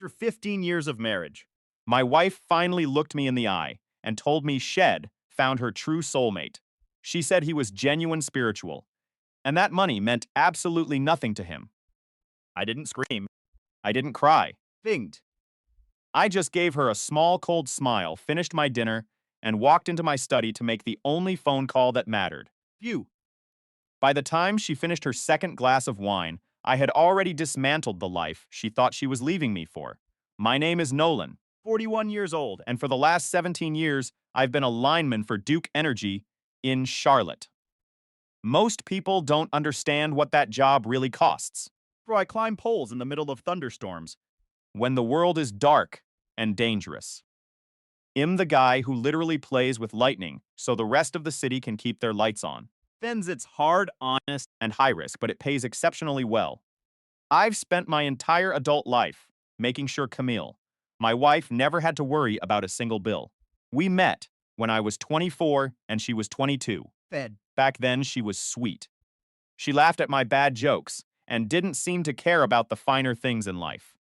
After 15 years of marriage, My wife finally looked me in the eye and told me Shed found her true soulmate. She said he was genuine spiritual, and that money meant absolutely nothing to him. I didn't scream, I didn't cry. binged. I just gave her a small, cold smile, finished my dinner, and walked into my study to make the only phone call that mattered. Phew. By the time she finished her second glass of wine, I had already dismantled the life she thought she was leaving me for. My name is Nolan, 41 years old. and for the last 17 years, I've been a lineman for Duke Energy in Charlotte. Most people don't understand what that job really costs. Bro, I climb poles in the middle of thunderstorms. When the world is dark and dangerous. I'm the guy who literally plays with lightning so the rest of the city can keep their lights on. Fens, it's hard, honest. And high risk, but it pays exceptionally well. I've spent my entire adult life making sure Camille, my wife, never had to worry about a single bill. We met when I was 24 and she was 22. Fed. Back then, she was sweet. She laughed at my bad jokes and didn't seem to care about the finer things in life.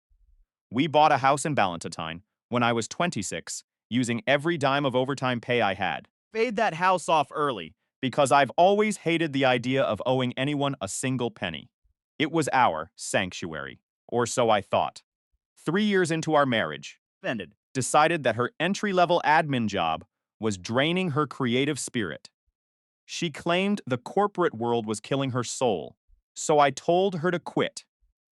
We bought a house in Ballantyne when I was 26, using every dime of overtime pay I had. Paid that house off early. Because I've always hated the idea of owing anyone a single penny. It was our sanctuary, or so I thought. 3 years into our marriage, Offended. decided that her entry-level admin job was draining her creative spirit. She claimed the corporate world was killing her soul, so I told her to quit.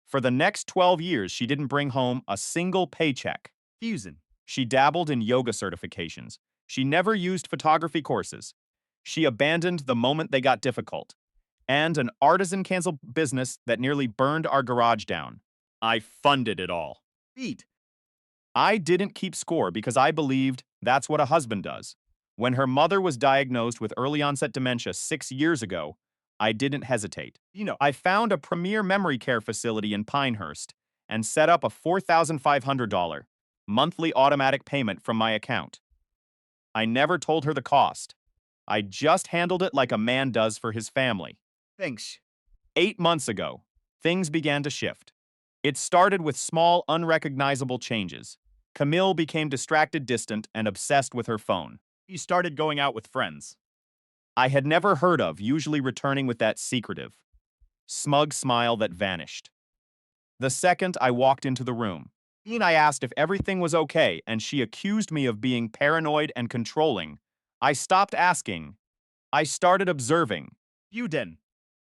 For the next 12 years, she didn't bring home a single paycheck. Fusing. She dabbled in yoga certifications. She never used photography courses. She abandoned the moment they got difficult. And an artisan canceled business that nearly burned our garage down. I funded it all. Beat. I didn't keep score because I believed that's what a husband does. When her mother was diagnosed with early onset dementia 6 years ago, I didn't hesitate. I found a premier memory care facility in Pinehurst and set up a $4,500 monthly automatic payment from my account. I never told her the cost. I just handled it like a man does for his family. Thanks. 8 months ago, things began to shift. It started with small, unrecognizable changes. Camille became distracted, distant, and obsessed with her phone. He started going out with friends. I had never heard of, usually returning with that secretive, smug smile that vanished. The second I walked into the room, I asked if everything was okay, and she accused me of being paranoid and controlling. I stopped asking. I started observing. Fuden.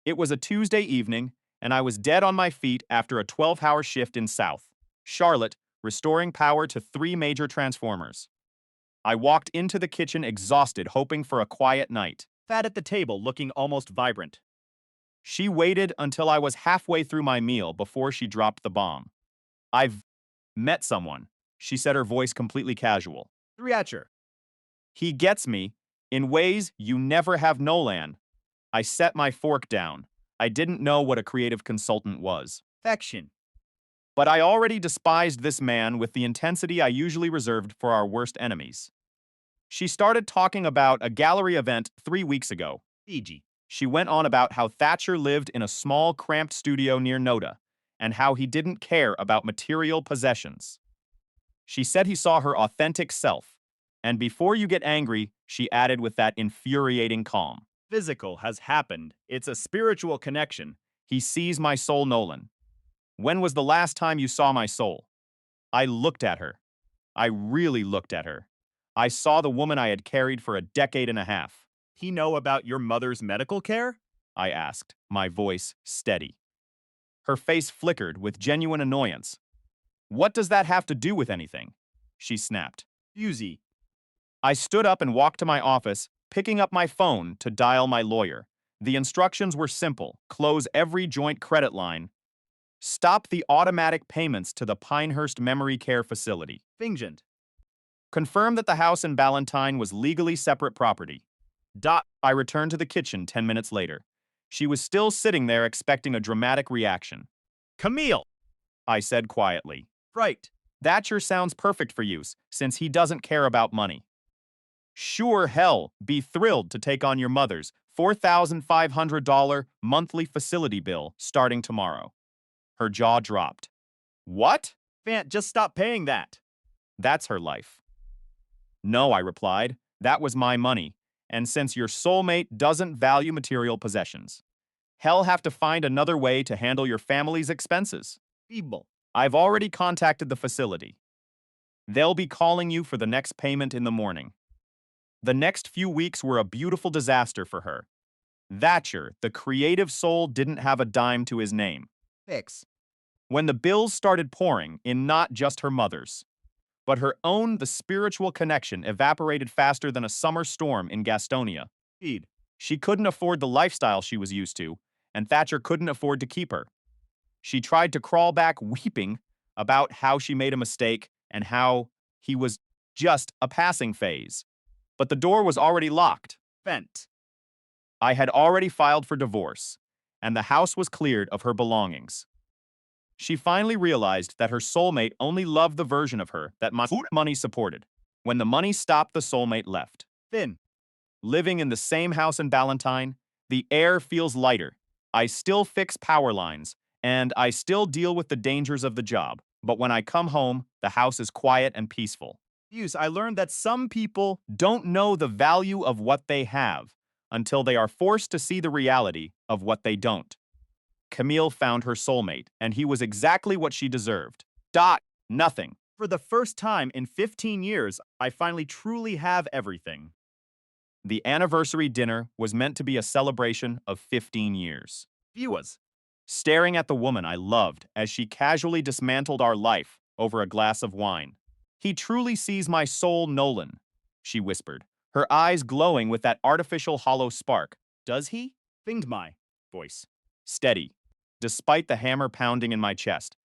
It was a Tuesday evening, and I was dead on my feet after a 12-hour shift in South Charlotte, restoring power to 3 major transformers. I walked into the kitchen exhausted, hoping for a quiet night. Fat at the table, looking almost vibrant. She waited until I was halfway through my meal before she dropped the bomb. I've met someone, she said, her voice completely casual. Threatcher. He gets me in ways you never have, Nolan. I set my fork down. I didn't know what a creative consultant was. Affection. But I already despised this man with the intensity I usually reserved for our worst enemies. She started talking about a gallery event 3 weeks ago. Fiji. She went on about how Thatcher lived in a small, cramped studio near Noda, and how he didn't care about material possessions. She said he saw her authentic self, and before you get angry, she added with that infuriating calm. Physical has happened. It's a spiritual connection. He sees my soul, Nolan. When was the last time you saw my soul? I looked at her. I really looked at her. I saw the woman I had carried for a decade and a half. He know about your mother's medical care? I asked, my voice steady. Her face flickered with genuine annoyance. What does that have to do with anything? She snapped. Fusey. I stood up and walked to my office, picking up my phone to dial my lawyer. The instructions were simple. Close every joint credit line. Stop the automatic payments to the Pinehurst Memory Care Facility. Fingent. Confirm that the house in Ballantyne was legally separate property. I returned to the kitchen 10 minutes later. She was still sitting there expecting a dramatic reaction. Camille. I said quietly. Right. Thatcher sounds perfect for you, since he doesn't care about money. Sure hell, be thrilled to take on your mother's $4,500 monthly facility bill starting tomorrow. Her jaw dropped. What? Fant, just stop paying that. That's her life. No, I replied. That was my money. And since your soulmate doesn't value material possessions, he'll have to find another way to handle your family's expenses. Feeble. I've already contacted the facility. They'll be calling you for the next payment in the morning. The next few weeks were a beautiful disaster for her. Thatcher, the creative soul, didn't have a dime to his name. Fix. When the bills started pouring in, not just her mother's, but her own, the spiritual connection evaporated faster than a summer storm in Gastonia. Feed. She couldn't afford the lifestyle she was used to, and Thatcher couldn't afford to keep her. She tried to crawl back weeping about how she made a mistake and how he was just a passing phase. But the door was already locked. Fent. I had already filed for divorce, and the house was cleared of her belongings. She finally realized that her soulmate only loved the version of her that money supported. When the money stopped, the soulmate left. Thin. Living in the same house in Ballantine, the air feels lighter. I still fix power lines, and I still deal with the dangers of the job. But when I come home, the house is quiet and peaceful. Views. I learned that some people Don't know the value of what they have until they are forced to see the reality of what they don't. Camille found her soulmate, and he was exactly what she deserved. Nothing. for the first time in 15 years, I finally truly have everything. The anniversary dinner was meant to be a celebration of 15 years. Viewers. Staring at the woman I loved as she casually dismantled our life over a glass of wine. He truly sees my soul, Nolan, she whispered, her eyes glowing with that artificial hollow spark. Does he? Finged my voice. Steady, despite the hammer pounding in my chest.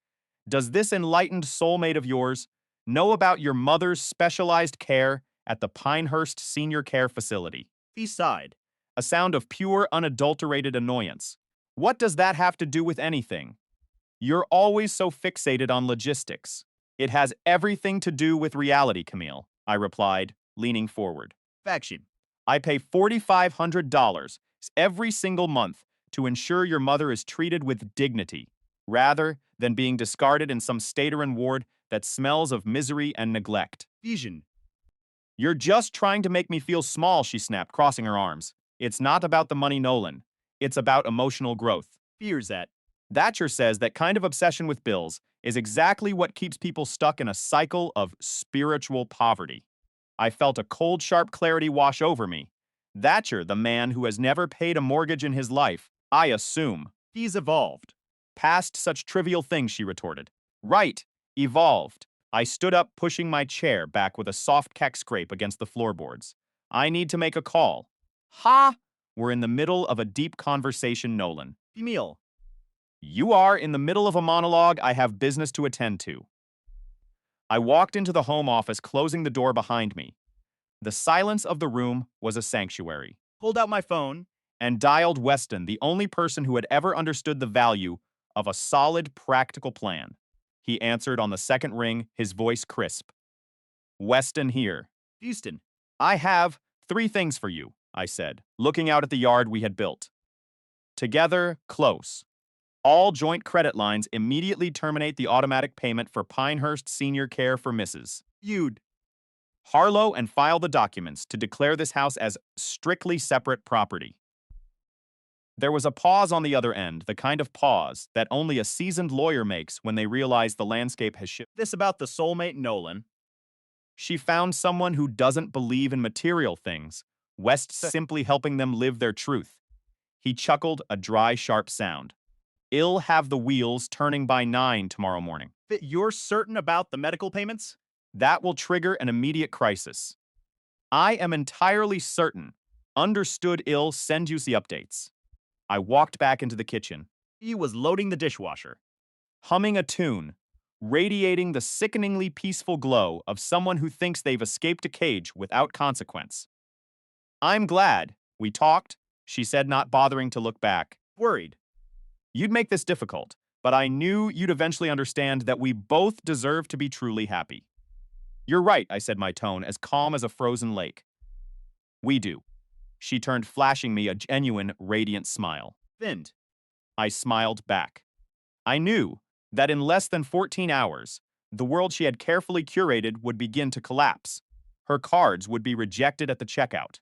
Does this enlightened soulmate of yours know about your mother's specialized care at the Pinehurst Senior Care Facility? He sighed. A sound of pure, unadulterated annoyance. What does that have to do with anything? You're always so fixated on logistics. It has everything to do with reality, Camille, I replied, leaning forward. Faction. I pay $4,500 every single month to ensure your mother is treated with dignity, rather than being discarded in some Staterin ward that smells of misery and neglect. Vision. You're just trying to make me feel small, she snapped, crossing her arms. It's not about the money, Nolan. It's about emotional growth. Fears that. Thatcher says that kind of obsession with bills is exactly what keeps people stuck in a cycle of spiritual poverty. I felt a cold, sharp clarity wash over me. Thatcher, the man who has never paid a mortgage in his life, I assume. He's evolved. Past such trivial things, she retorted. Right, evolved. I stood up, pushing my chair back with a soft keck scrape against the floorboards. I need to make a call. Ha! We're in the middle of a deep conversation, Nolan. Female. You are in the middle of a monologue. I have business to attend to. I walked into the home office, closing the door behind me. The silence of the room was a sanctuary. Pulled out my phone. And dialed Weston, the only person who had ever understood the value of a solid, practical plan. He answered on the second ring, his voice crisp. Weston here. Houston. I have 3 things for you, I said, looking out at the yard we had built. Together, close. All joint credit lines immediately terminate the automatic payment for Pinehurst Senior Care for Mrs. Feud. Harlow and file the documents to declare this house as strictly separate property. There was a pause on the other end, the kind of pause that only a seasoned lawyer makes when they realize the landscape has shifted. This about the soulmate Nolan. She found someone who doesn't believe in material things, West simply helping them live their truth. He chuckled, a dry, sharp sound. I'll have the wheels turning by 9 tomorrow morning. That you're certain about the medical payments? That will trigger an immediate crisis. I am entirely certain. Understood. I'll send you the updates. I walked back into the kitchen. He was loading the dishwasher. Humming a tune, radiating the sickeningly peaceful glow of someone who thinks they've escaped a cage without consequence. I'm glad we talked, she said, not bothering to look back. Worried. You'd make this difficult, but I knew you'd eventually understand that we both deserve to be truly happy. You're right, I said, my tone as calm as a frozen lake. We do. She turned, flashing me a genuine, radiant smile. Finned. I smiled back. I knew that in less than 14 hours, The world she had carefully curated would begin to collapse. Her cards would be rejected at the checkout.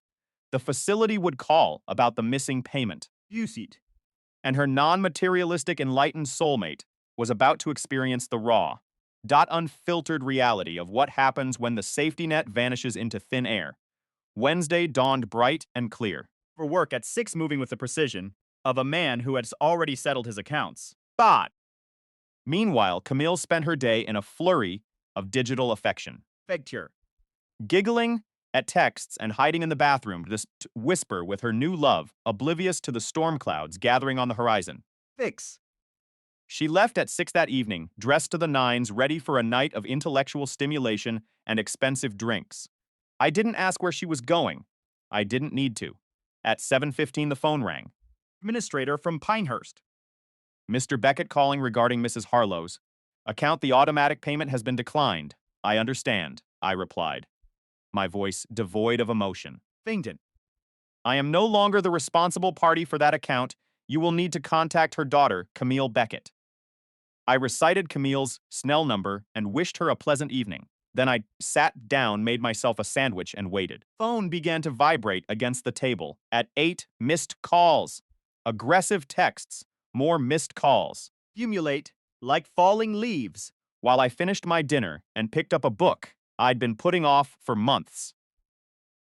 The facility would call about the missing payment. Used. And her non-materialistic enlightened soulmate was about to experience the raw, unfiltered reality of what happens when the safety net vanishes into thin air. Wednesday dawned bright and clear. For work at 6 moving with the precision of a man who has already settled his accounts. But, Meanwhile, Camille spent her day in a flurry of digital affection, Fegture. giggling at texts and hiding in the bathroom to just whisper with her new love, oblivious to the storm clouds gathering on the horizon. Fix. She left at 6 that evening, dressed to the nines, ready for a night of intellectual stimulation and expensive drinks. I didn't ask where she was going. I didn't need to. At 7:15, the phone rang. Administrator from Pinehurst. Mr. Beckett calling regarding Mrs. Harlow's account. The automatic payment has been declined. I understand, I replied, my voice devoid of emotion. Fington. I am no longer the responsible party for that account. You will need to contact her daughter, Camille Beckett. I recited Camille's Snell number and wished her a pleasant evening. Then I sat down, made myself a sandwich, and waited. Phone began to vibrate against the table. At 8, missed calls. Aggressive texts. More missed calls. Fumulate like falling leaves. While I finished my dinner and picked up a book I'd been putting off for months.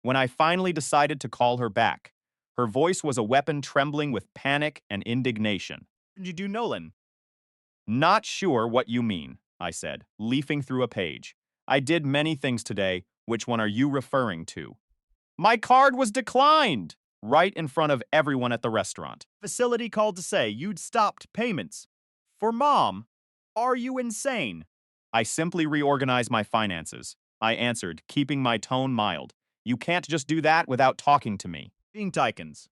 When I finally decided to call her back, her voice was a weapon trembling with panic and indignation. Did you do Nolan? Not sure what you mean, I said, leafing through a page. I did many things today. Which one are you referring to? My card was declined! Right in front of everyone at the restaurant. Facility called to say you'd stopped payments. For Mom, are you insane? I simply reorganized my finances. I answered, keeping my tone mild. You can't just do that without talking to me. Being Tykins.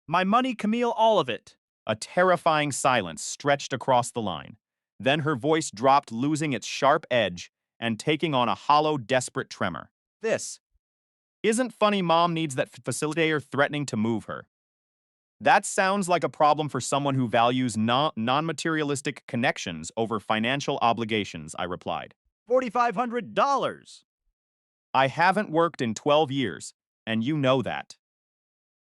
My money, Camille, all of it. A terrifying silence stretched across the line. Then her voice dropped, losing its sharp edge and taking on a hollow, desperate tremor. This isn't funny. Mom needs that facilitator threatening to move her. That sounds like a problem for someone who values non-materialistic connections over financial obligations, I replied. $4,500. I haven't worked in 12 years, and you know that.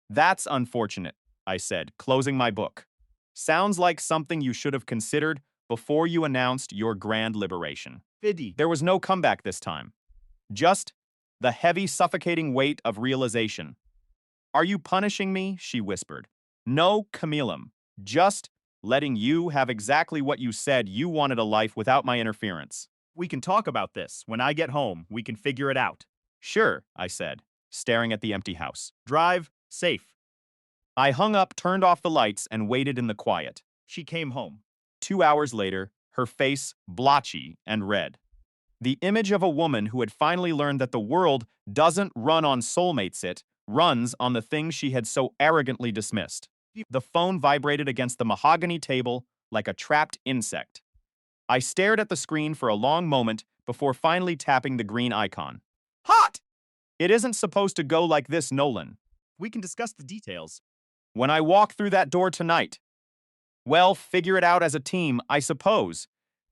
That's unfortunate, I said, closing my book. Sounds like something you should have considered before you announced your grand liberation. 50. There was no comeback this time. Just the heavy, suffocating weight of realization. Are you punishing me? She whispered. No, Camillem. Just letting you have exactly what you said. You wanted a life without my interference. We can talk about this. When I get home, we can figure it out. Sure, I said, staring at the empty house. Drive safe. I hung up, turned off the lights, and waited in the quiet. She came home. 2 hours later, her face blotchy and red. The image of a woman who had finally learned that the world doesn't run on soulmates, it runs on the things she had so arrogantly dismissed. The phone vibrated against the mahogany table like a trapped insect. I stared at the screen for a long moment before finally tapping the green icon. Hot! It isn't supposed to go like this, Nolan. We can discuss the details. When I walk through that door tonight. Well, figure it out as a team, I suppose.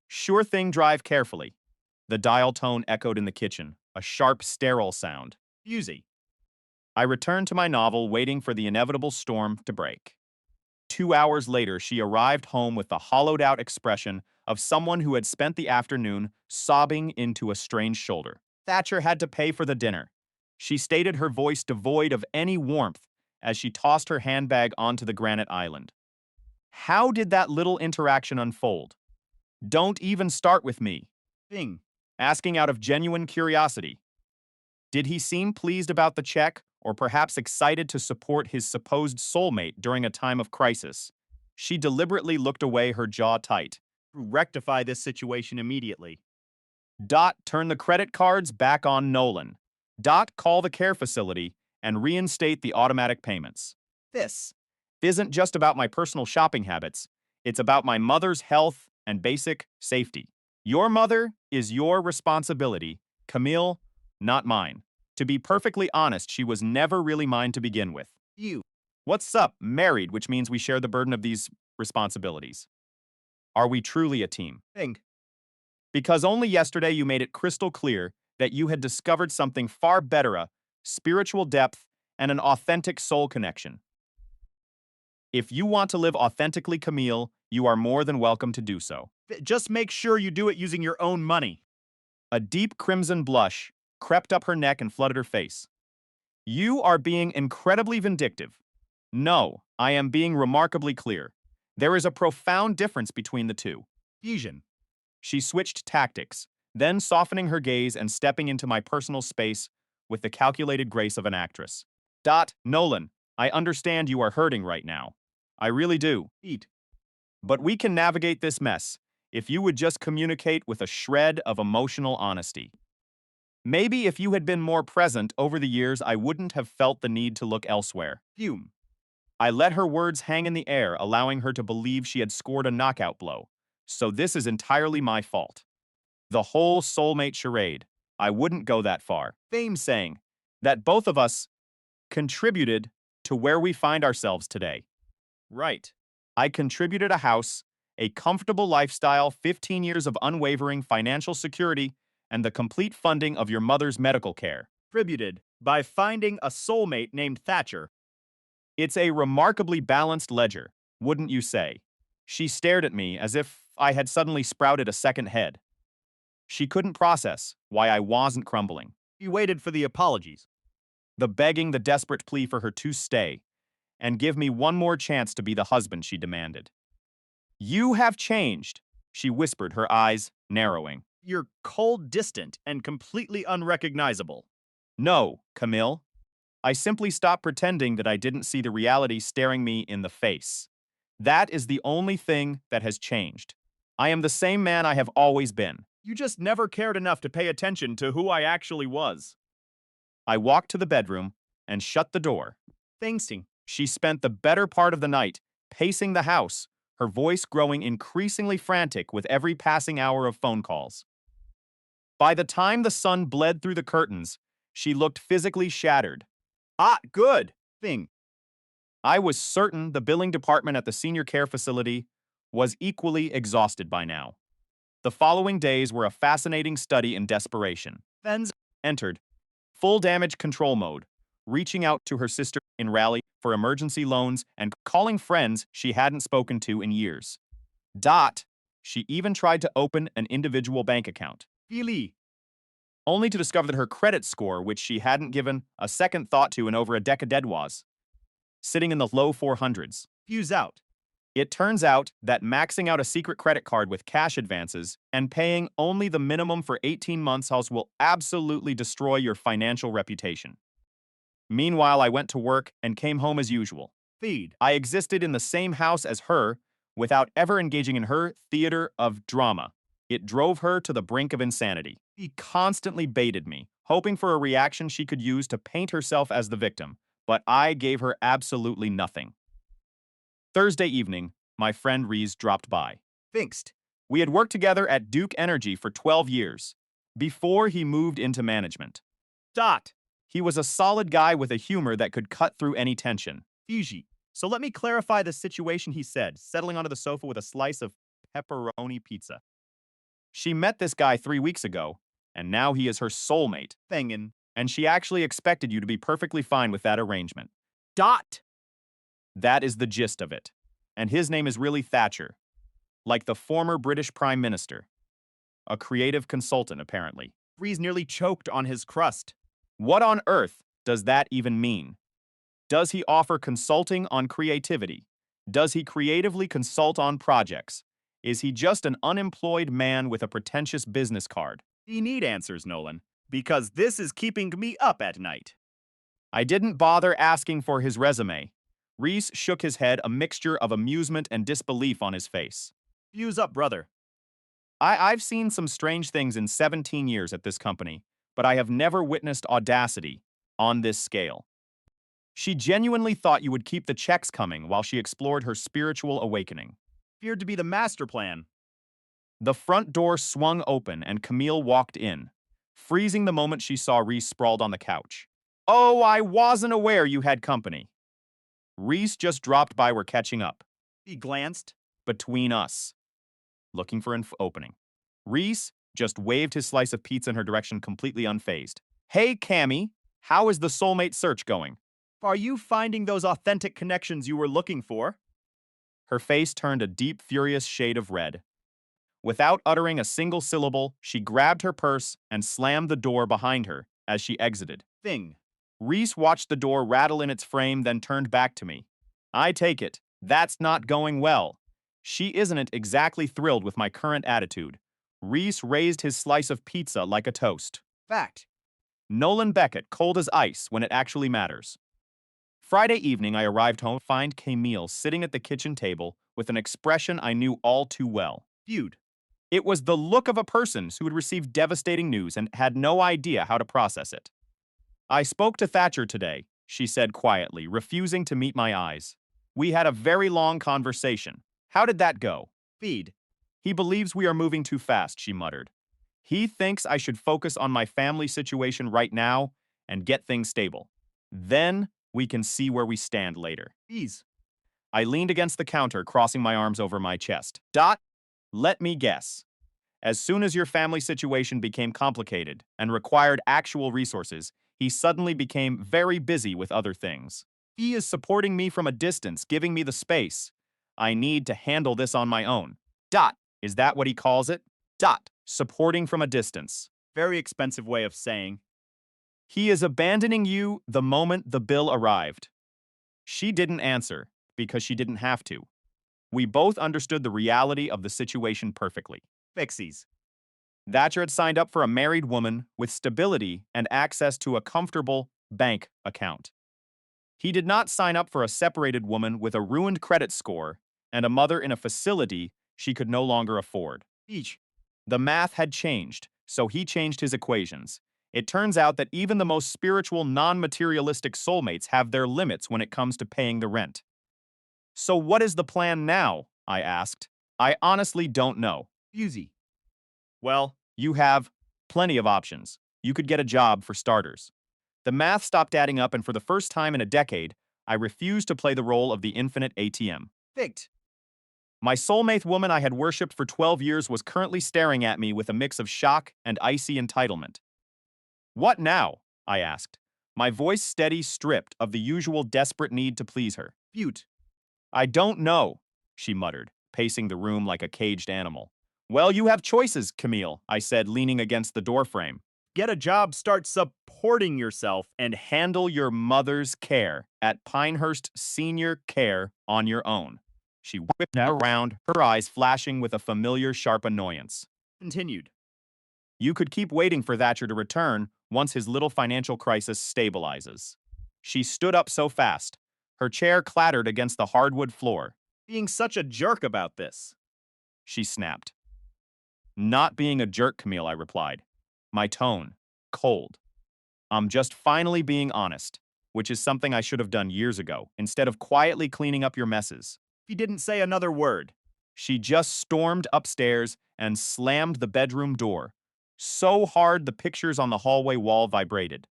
Sure thing, drive carefully. The dial tone echoed in the kitchen, a sharp, sterile sound. Busey. I returned to my novel, waiting for the inevitable storm to break. 2 hours later, she arrived home with the hollowed-out expression of someone who had spent the afternoon sobbing into a strained shoulder. Thatcher had to pay for the dinner. She stated, her voice devoid of any warmth, as she tossed her handbag onto the granite island. How did that little interaction unfold? Don't even start with me. Bing. Asking out of genuine curiosity. Did he seem pleased about the check, or perhaps excited to support his supposed soulmate during a time of crisis? She deliberately looked away, her jaw tight. Rectify this situation immediately. Turn the credit cards back on Nolan. Call the care facility and reinstate the automatic payments. This isn't just about my personal shopping habits. It's about my mother's health and basic safety. Your mother is your responsibility, Camille, not mine. To be perfectly honest, she was never really mine to begin with. You. What's up? Married, which means we share the burden of these responsibilities. Are we truly a team? Bing. Because only yesterday you made it crystal clear that you had discovered something far better, a spiritual depth and an authentic soul connection. If you want to live authentically, Camille, you are more than welcome to do so. Just make sure you do it using your own money. A deep crimson blush crept up her neck and flooded her face. You are being incredibly vindictive. No, I am being remarkably clear. There is a profound difference between the two. Fusion. She switched tactics, then softening her gaze and stepping into my personal space with the calculated grace of an actress. Nolan, I understand you are hurting right now. I really do. Eat. But we can navigate this mess if you would just communicate with a shred of emotional honesty. Maybe if you had been more present over the years, I wouldn't have felt the need to look elsewhere. Fume. I let her words hang in the air, allowing her to believe she had scored a knockout blow. So this is entirely my fault. The whole soulmate charade. I wouldn't go that far. Fame saying that both of us contributed to where we find ourselves today. Right. I contributed a house, a comfortable lifestyle, 15 years of unwavering financial security, and the complete funding of your mother's medical care. Contributed by finding a soulmate named Thatcher. It's a remarkably balanced ledger, wouldn't you say? She stared at me as if I had suddenly sprouted a second head. She couldn't process why I wasn't crumbling. He waited for the apologies. The begging, the desperate plea for her to stay and give me one more chance to be the husband she demanded. You have changed, she whispered, her eyes narrowing. You're cold, distant, and completely unrecognizable. No, Camille. I simply stopped pretending that I didn't see the reality staring me in the face. That is the only thing that has changed. I am the same man I have always been. You just never cared enough to pay attention to who I actually was. I walked to the bedroom and shut the door. Thinking. She spent the better part of the night pacing the house, her voice growing increasingly frantic with every passing hour of phone calls. By the time the sun bled through the curtains, she looked physically shattered. Good. Thing. I was certain the billing department at the senior care facility was equally exhausted by now. The following days were a fascinating study in desperation. Fens Entered full damage control mode, reaching out to her sister in Raleigh for emergency loans and calling friends she hadn't spoken to in years. She even tried to open an individual bank account, Feely. only to discover that her credit score, which she hadn't given a second thought to in over a decade, was sitting in the low 400s. Fuse out. It turns out that maxing out a secret credit card with cash advances and paying only the minimum for 18 months will absolutely destroy your financial reputation. Meanwhile, I went to work and came home as usual. Feed. I existed in the same house as her without ever engaging in her theater of drama. It drove her to the brink of insanity. She constantly baited me, hoping for a reaction she could use to paint herself as the victim, but I gave her absolutely nothing. Thursday evening, my friend Reese dropped by. Thinkst. We had worked together at Duke Energy for 12 years, before he moved into management. He was a solid guy with a humor that could cut through any tension. Fiji. So let me clarify the situation, he said, settling onto the sofa with a slice of pepperoni pizza. She met this guy 3 weeks ago, and now he is her soulmate. Thangin. And she actually expected you to be perfectly fine with that arrangement. That is the gist of it. And his name is really Thatcher, like the former British Prime Minister. A creative consultant, apparently. Reese nearly choked on his crust. What on earth does that even mean? Does he offer consulting on creativity? Does he creatively consult on projects? Is he just an unemployed man with a pretentious business card? You need answers, Nolan, because this is keeping me up at night. I didn't bother asking for his resume. Reese shook his head, a mixture of amusement and disbelief on his face. Fuse up, brother. I've seen some strange things in 17 years at this company, but I have never witnessed audacity on this scale. She genuinely thought you would keep the checks coming while she explored her spiritual awakening. Feared to be the master plan. The front door swung open and Camille walked in, freezing the moment she saw Reese sprawled on the couch. Oh, I wasn't aware you had company. Reese just dropped by, we're catching up. He glanced. Between us. Looking for an opening. Reese, just waved his slice of pizza in her direction completely unfazed. Hey, Cammy, how is the soulmate search going? Are you finding those authentic connections you were looking for? Her face turned a deep, furious shade of red. Without uttering a single syllable, she grabbed her purse and slammed the door behind her as she exited. Thing. Reese watched the door rattle in its frame, then turned back to me. I take it, that's not going well. She isn't exactly thrilled with my current attitude. Reese raised his slice of pizza like a toast. Fact. Nolan Beckett, cold as ice when it actually matters. Friday evening, I arrived home to find Camille sitting at the kitchen table with an expression I knew all too well. Feud. It was the look of a person who had received devastating news and had no idea how to process it. I spoke to Thatcher today, she said quietly, refusing to meet my eyes. We had a very long conversation. How did that go? Feed. He believes we are moving too fast, she muttered. He thinks I should focus on my family situation right now and get things stable. Then we can see where we stand later. Ease. I leaned against the counter, crossing my arms over my chest. Let me guess. As soon as your family situation became complicated and required actual resources, he suddenly became very busy with other things. He is supporting me from a distance, giving me the space. I need to handle this on my own. Is that what he calls it? Supporting from a distance. Very expensive way of saying. He is abandoning you the moment the bill arrived. She didn't answer because she didn't have to. We both understood the reality of the situation perfectly. Fixies. Thatcher had signed up for a married woman with stability and access to a comfortable bank account. He did not sign up for a separated woman with a ruined credit score and a mother in a facility she could no longer afford. Each. The math had changed, so he changed his equations. It turns out that even the most spiritual, non-materialistic soulmates have their limits when it comes to paying the rent. So what is the plan now? I asked. I honestly don't know. Fusey. Well, You have plenty of options. You could get a job for starters. The math stopped adding up, and for the first time in a decade, I refused to play the role of the infinite ATM. fict. My soulmate woman I had worshipped for 12 years was currently staring at me with a mix of shock and icy entitlement. What now? I asked, my voice steady, stripped of the usual desperate need to please her. Feud. I don't know, she muttered, pacing the room like a caged animal. Well, you have choices, Camille, I said, leaning against the doorframe. Get a job, start supporting yourself, And handle your mother's care at Pinehurst Senior Care on your own. She whipped around, her eyes flashing with a familiar sharp annoyance. continued. You could keep waiting for Thatcher to return once his little financial crisis stabilizes. She stood up so fast. Her chair clattered against the hardwood floor. Being such a jerk about this. She snapped. Not being a jerk, Camille, I replied. My tone, cold. I'm just finally being honest, which is something I should have done years ago, instead of quietly cleaning up your messes. He didn't say another word. She just stormed upstairs and slammed the bedroom door, so hard the pictures on the hallway wall vibrated.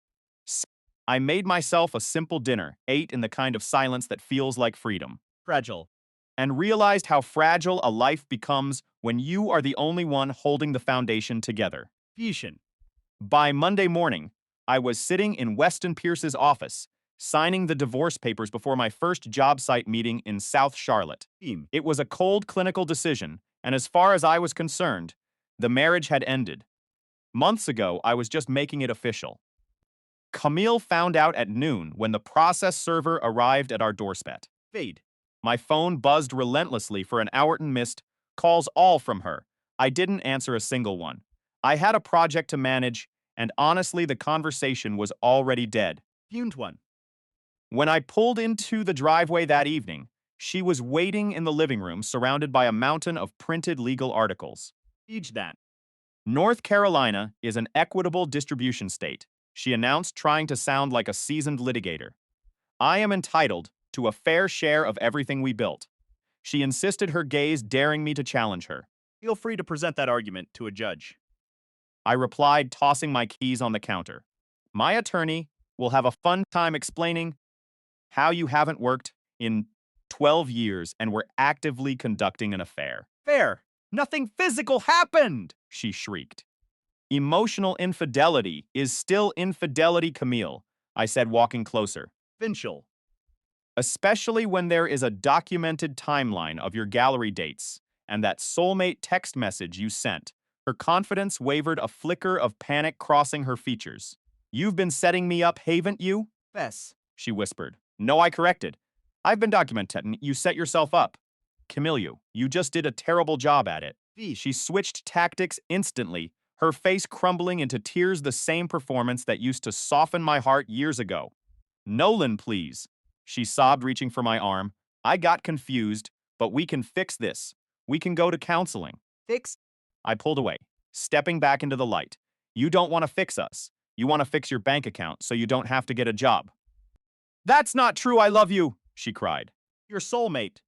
I made myself a simple dinner, ate in the kind of silence that feels like freedom, Fragile. and realized how fragile a life becomes when you are the only one holding the foundation together. Fusion. By Monday morning, I was sitting in Weston Pierce's office, signing the divorce papers before my first job site meeting in South Charlotte. Team. It was a cold clinical decision, and as far as I was concerned, the marriage had ended. Months ago, I was just making it official. Camille found out at noon when the process server arrived at our doorstep. Fade. My phone buzzed relentlessly for an hour and missed calls, all from her. I didn't answer a single one. I had a project to manage, and honestly, the conversation was already dead. Fumed one. When I pulled into the driveway that evening, she was waiting in the living room surrounded by a mountain of printed legal articles. Each that. North Carolina is an equitable distribution state, she announced, trying to sound like a seasoned litigator. I am entitled to a fair share of everything we built. She insisted, her gaze daring me to challenge her. Feel free to present that argument to a judge. I replied, tossing my keys on the counter. My attorney will have a fun time explaining how you haven't worked in 12 years and were actively conducting an affair. Fair. Nothing physical happened. She shrieked. Emotional infidelity is still infidelity, Camille, I said, walking closer. Finchel. Especially when there is a documented timeline of your gallery dates and that soulmate text message you sent. Her confidence wavered, a flicker of panic crossing her features. You've been setting me up, haven't you? Fess. She whispered. No, I corrected. I've been documenting. You set yourself up. Camille, you just did a terrible job at it. Vish. She switched tactics instantly, her face crumbling into tears, the same performance that used to soften my heart years ago. Nolan, please. She sobbed, reaching for my arm. I got confused, but we can fix this. We can go to counseling. Fix. I pulled away, stepping back into the light. You don't want to fix us. You want to fix your bank account so you don't have to get a job. That's not true, I love you, she cried. Your soulmate.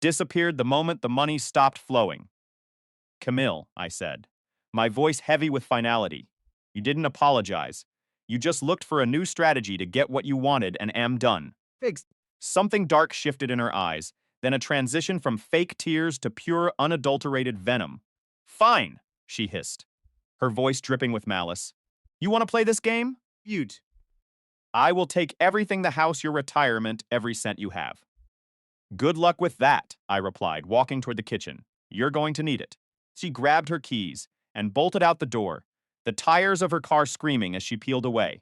Disappeared the moment the money stopped flowing. Camille, I said, my voice heavy with finality. You didn't apologize. You just looked for a new strategy to get what you wanted and am done. Fix. Something dark shifted in her eyes, then a transition from fake tears to pure, unadulterated venom. Fine, she hissed, her voice dripping with malice. You want to play this game? Feud. I will take everything, the house, your retirement, every cent you have. Good luck with that, I replied, walking toward the kitchen. You're going to need it. She grabbed her keys and bolted out the door, the tires of her car screaming as she peeled away.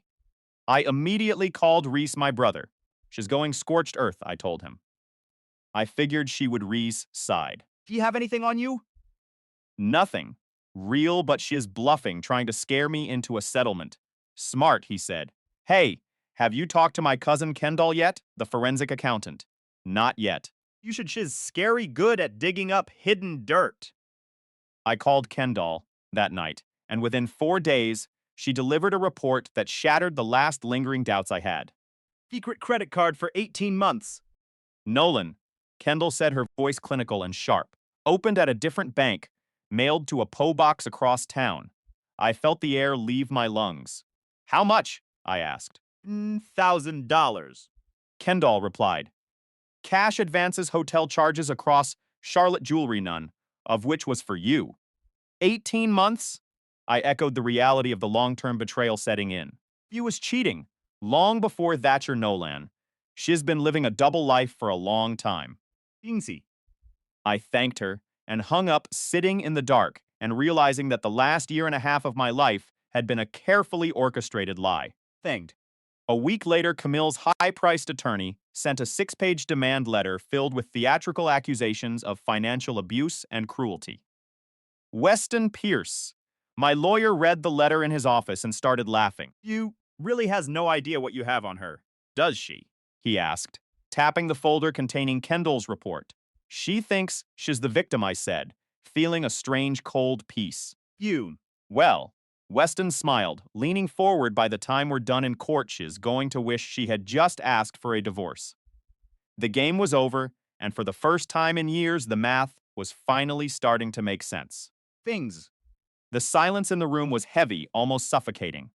I immediately called Reese, my brother. She's going scorched earth, I told him. I figured she would. Reese sighed. Do you have anything on you? Nothing. Real, but she is bluffing, trying to scare me into a settlement. Smart, he said. Hey, have you talked to my cousin Kendall yet? The forensic accountant. Not yet. You should. She's scary good at digging up hidden dirt. I called Kendall that night, and within 4 days, she delivered a report that shattered the last lingering doubts I had. Secret credit card for 18 months. Nolan, Kendall said, her voice clinical and sharp. Opened at a different bank, mailed to a PO box across town. I felt the air leave my lungs. How much? I asked. $1,000. Kendall replied. Cash advances, hotel charges across Charlotte, jewelry, none of which was for you. 18 months? I echoed, the reality of the long-term betrayal setting in. You was cheating. Long before Thatcher Nolan. She's been living a double life for a long time. Easy. I thanked her and hung up, sitting in the dark and realizing that the last year and a half of my life had been a carefully orchestrated lie. Thanked. A week later, Camille's high-priced attorney sent a 6-page demand letter filled with theatrical accusations of financial abuse and cruelty. Weston Pierce. My lawyer read the letter in his office and started laughing. You really has no idea what you have on her, does she? He asked, tapping the folder containing Kendall's report. She thinks she's the victim, I said, feeling a strange cold peace. You. Well, Weston smiled, leaning forward. By the time we're done in court, she's going to wish she had just asked for a divorce. The game was over, and for the first time in years, the math was finally starting to make sense. Things. The silence in the room was heavy, almost suffocating.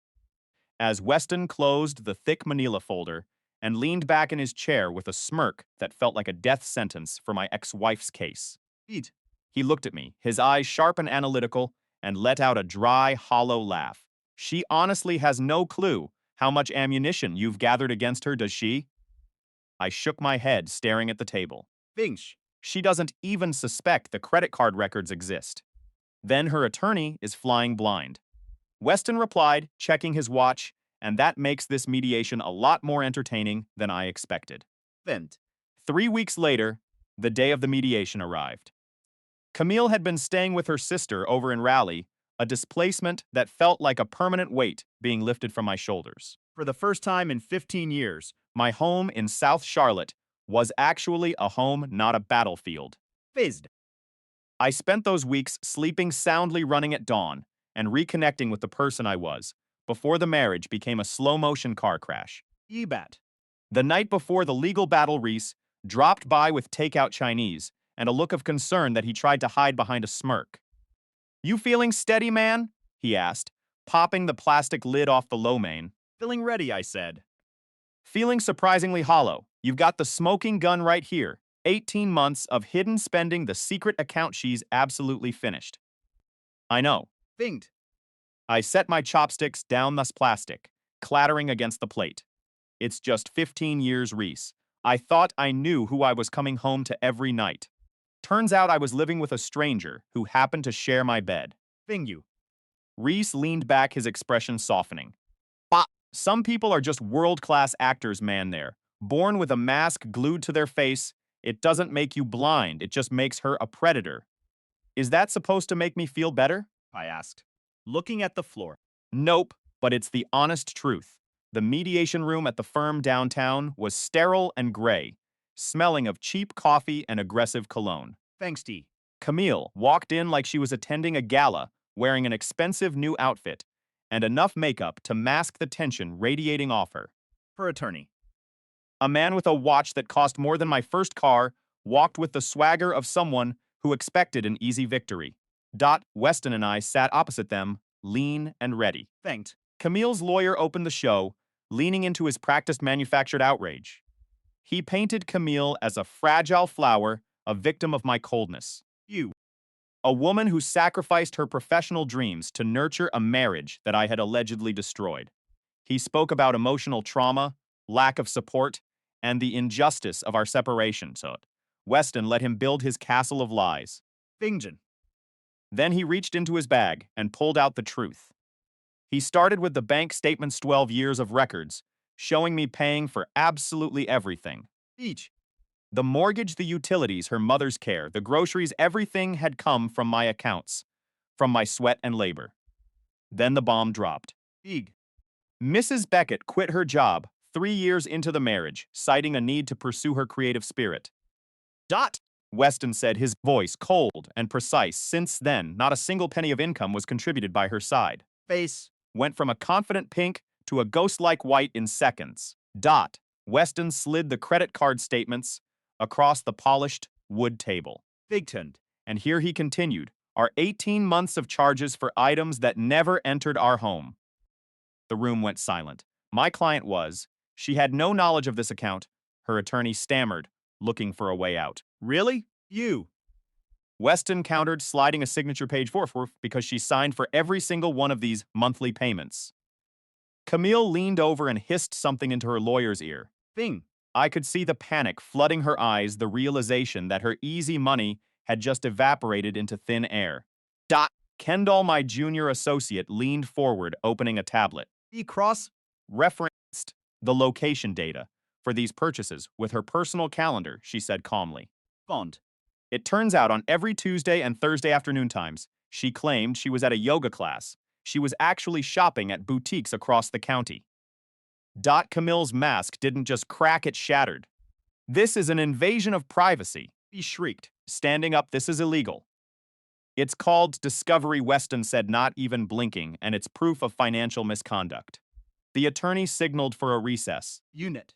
As Weston closed the thick manila folder and leaned back in his chair with a smirk that felt like a death sentence for my ex-wife's case. Eat. He looked at me, his eyes sharp and analytical, and let out a dry, hollow laugh. She honestly has no clue how much ammunition you've gathered against her, does she? I shook my head, staring at the table. Finch. She doesn't even suspect the credit card records exist. Then her attorney is flying blind. Weston replied, checking his watch, and that makes this mediation a lot more entertaining than I expected. Vent. 3 weeks later, the day of the mediation arrived. Camille had been staying with her sister over in Raleigh, a displacement that felt like a permanent weight being lifted from my shoulders. For the first time in 15 years, My home in South Charlotte was actually a home, not a battlefield. fizzed. I spent those weeks sleeping soundly, running at dawn, and reconnecting with the person I was, before the marriage became a slow-motion car crash. Ebat. The night before the legal battle, Reese dropped by with takeout Chinese and a look of concern that he tried to hide behind a smirk. You feeling steady, man? He asked, popping the plastic lid off the lo mein. Feeling ready, I said. Feeling surprisingly hollow. You've got the smoking gun right here. 18 months of hidden spending, the secret account she's absolutely finished. I know. Thinked. I set my chopsticks down thus plastic, clattering against the plate. It's just 15 years, Reese. I thought I knew who I was coming home to every night. Turns out I was living with a stranger who happened to share my bed. Thing you. Reese leaned back, his expression softening. Bah! Some people are just world-class actors, man there. Born with a mask glued to their face, it doesn't make you blind, it just makes her a predator. Is that supposed to make me feel better? I asked, looking at the floor. Nope, but it's the honest truth. The mediation room at the firm downtown was sterile and gray, smelling of cheap coffee and aggressive cologne. Thanks, T. Camille walked in like she was attending a gala, wearing an expensive new outfit and enough makeup to mask the tension radiating off her. Her attorney. A man with a watch that cost more than my first car walked with the swagger of someone who expected an easy victory. Weston and I sat opposite them, lean and ready. Thanked. Camille's lawyer opened the show, leaning into his practiced manufactured outrage. He painted Camille as a fragile flower, a victim of my coldness. You. A woman who sacrificed her professional dreams to nurture a marriage that I had allegedly destroyed. He spoke about emotional trauma, lack of support, and the injustice of our separation. So Weston let him build his castle of lies. Bingen. Then he reached into his bag and pulled out the truth. He started with the bank statement's 12 years of records, showing me paying for absolutely everything. Each. The mortgage, the utilities, her mother's care, the groceries, everything had come from my accounts, from my sweat and labor. Then the bomb dropped. Eeg. Mrs. Beckett quit her job 3 years into the marriage, citing a need to pursue her creative spirit. Weston said, his voice cold and precise. Since then, not a single penny of income was contributed by her side. Face. Went from a confident pink to a ghost-like white in seconds. Weston slid the credit card statements across the polished wood table. Bigtund. And here he continued, our 18 months of charges for items that never entered our home. The room went silent. My client was. She had no knowledge of this account. Her attorney stammered, looking for a way out. Really? You. Weston countered, sliding a signature page forward because she signed for every single one of these monthly payments. Camille leaned over and hissed something into her lawyer's ear. Thing. I could see the panic flooding her eyes, the realization that her easy money had just evaporated into thin air. Kendall, my junior associate, leaned forward, opening a tablet. Cross. Referenced the location data for these purchases with her personal calendar, she said calmly. Fond. It turns out on every Tuesday and Thursday afternoon times, she claimed she was at a yoga class. She was actually shopping at boutiques across the county. Camille's mask didn't just crack, it shattered. This is an invasion of privacy, he shrieked, standing up. This is illegal. It's called discovery, Weston said, not even blinking, and it's proof of financial misconduct. The attorney signaled for a recess. Unit.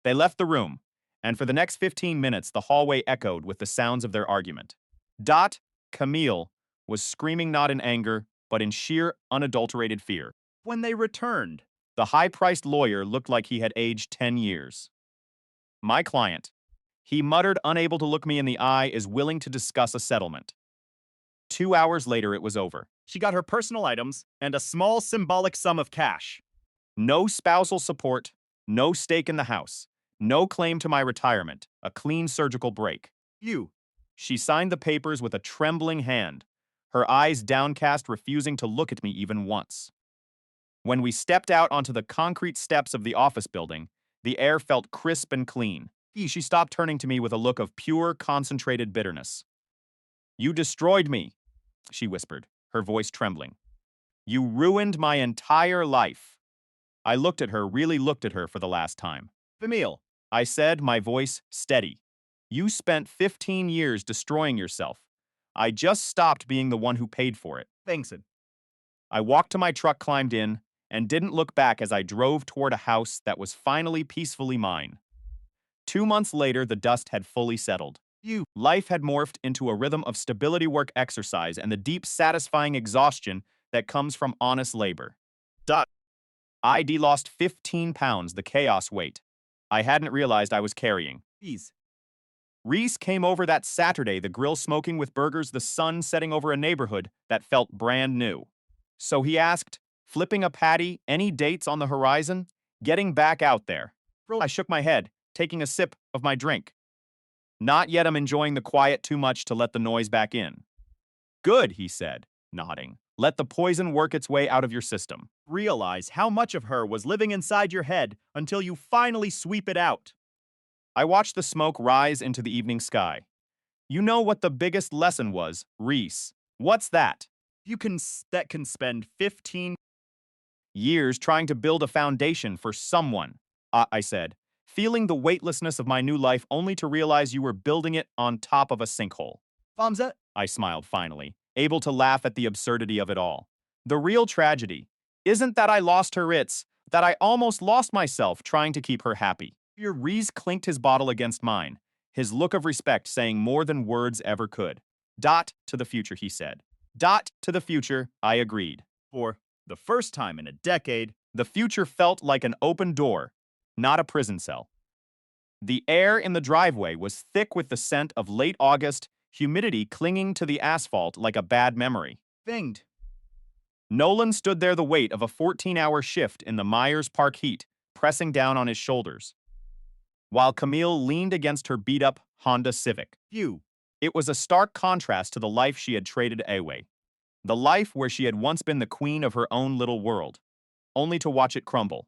They left the room, and for the next 15 minutes the hallway echoed with the sounds of their argument. Camille was screaming not in anger, but in sheer, unadulterated fear. When they returned, the high-priced lawyer looked like he had aged 10 years. My client, he muttered, unable to look me in the eye, is willing to discuss a settlement. 2 hours later, it was over. She got her personal items and a small symbolic sum of cash. No spousal support, no stake in the house, no claim to my retirement, a clean surgical break. You. She signed the papers with a trembling hand, her eyes downcast, refusing to look at me even once. When we stepped out onto the concrete steps of the office building, the air felt crisp and clean. She stopped, turning to me with a look of pure, concentrated bitterness. You destroyed me, she whispered, her voice trembling. You ruined my entire life. I looked at her, really looked at her for the last time. Camille, I said, my voice steady. You spent 15 years destroying yourself. I just stopped being the one who paid for it. Thanks. I walked to my truck, climbed in, and didn't look back as I drove toward a house that was finally peacefully mine. 2 months later, the dust had fully settled. Life had morphed into a rhythm of stability, work, exercise, and the deep, satisfying exhaustion that comes from honest labor. I'd lost 15 pounds, the chaos weight I hadn't realized I was carrying. Reese came over that Saturday, the grill smoking with burgers, the sun setting over a neighborhood that felt brand new. So he asked, flipping a patty, any dates on the horizon? Getting back out there. I shook my head, taking a sip of my drink. Not yet, I'm enjoying the quiet too much to let the noise back in. Good, he said, nodding. Let the poison work its way out of your system. Realize how much of her was living inside your head until you finally sweep it out. I watched the smoke rise into the evening sky. You know what the biggest lesson was, Reese. What's that? That can spend 15 Years trying to build a foundation for someone, I said, feeling the weightlessness of my new life only to realize you were building it on top of a sinkhole. bombs at. I smiled finally, able to laugh at the absurdity of it all. The real tragedy isn't that I lost her, it's that I almost lost myself trying to keep her happy. Reese clinked his bottle against mine, his look of respect saying more than words ever could. Dot to the future, he said. Dot to the future, I agreed. For the first time in a decade, The future felt like an open door, not a prison cell. The air in the driveway was thick with the scent of late August, humidity clinging to the asphalt like a bad memory. binged. Nolan stood there, the weight of a 14-hour shift in the Myers Park heat pressing down on his shoulders, while Camille leaned against her beat-up Honda Civic. You. It was a stark contrast to the life she had traded away, the life where she had once been the queen of her own little world, only to watch it crumble.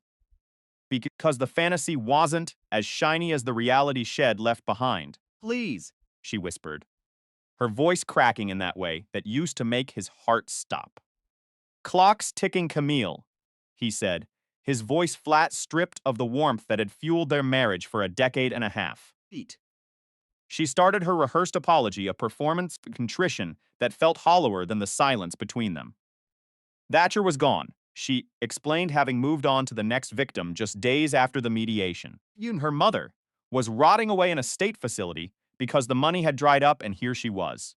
Because the fantasy wasn't as shiny as the reality shed left behind, Please. she whispered, her voice cracking in that way that used to make his heart stop. Clocks ticking, Camille, he said, his voice flat, stripped of the warmth that had fueled their marriage for a decade and a half. Feet. She started her rehearsed apology, a performance of contrition that felt hollower than the silence between them. Thatcher was gone, she explained, having moved on to the next victim just days after the mediation. Her mother was rotting away in a state facility because the money had dried up, and here she was,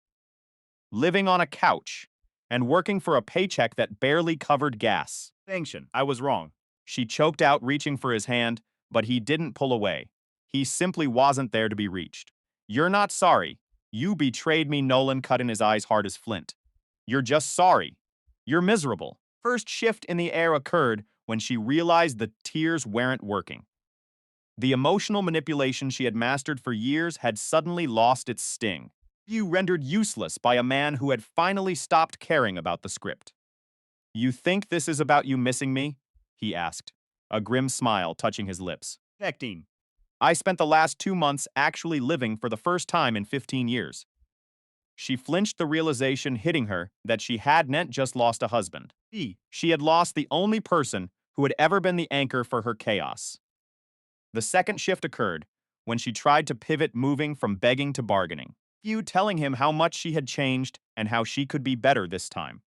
living on a couch and working for a paycheck that barely covered gas. Sanction. I was wrong. She choked out, reaching for his hand, but he didn't pull away. He simply wasn't there to be reached. You're not sorry. You betrayed me, Nolan cut in, his eyes hard as flint. You're just sorry. You're miserable. First shift in the air occurred when she realized the tears weren't working. The emotional manipulation she had mastered for years had suddenly lost its sting. You rendered useless by a man who had finally stopped caring about the script. You think this is about you missing me? He asked, a grim smile touching his lips. Hectine. I spent the last 2 months actually living for the first time in 15 years. She flinched, the realization hitting her that she hadn't just lost a husband. She had lost the only person who had ever been the anchor for her chaos. The second shift occurred when she tried to pivot, moving from begging to bargaining. You telling him how much she had changed and how she could be better this time.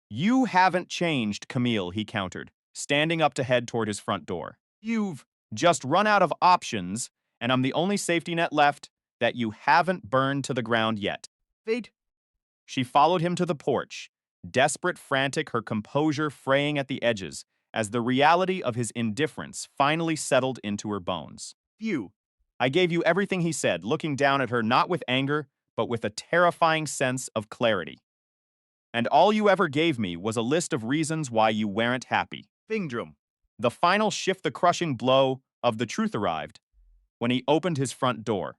You haven't changed, Camille, he countered, standing up to head toward his front door. You've just run out of options, and I'm the only safety net left that you haven't burned to the ground yet. Fate. She followed him to the porch, desperate, frantic, her composure fraying at the edges as the reality of his indifference finally settled into her bones. You. I gave you everything, he said, looking down at her not with anger, but with a terrifying sense of clarity. And all you ever gave me was a list of reasons why you weren't happy. Fingdrum. The final shift, the crushing blow of the truth arrived when he opened his front door,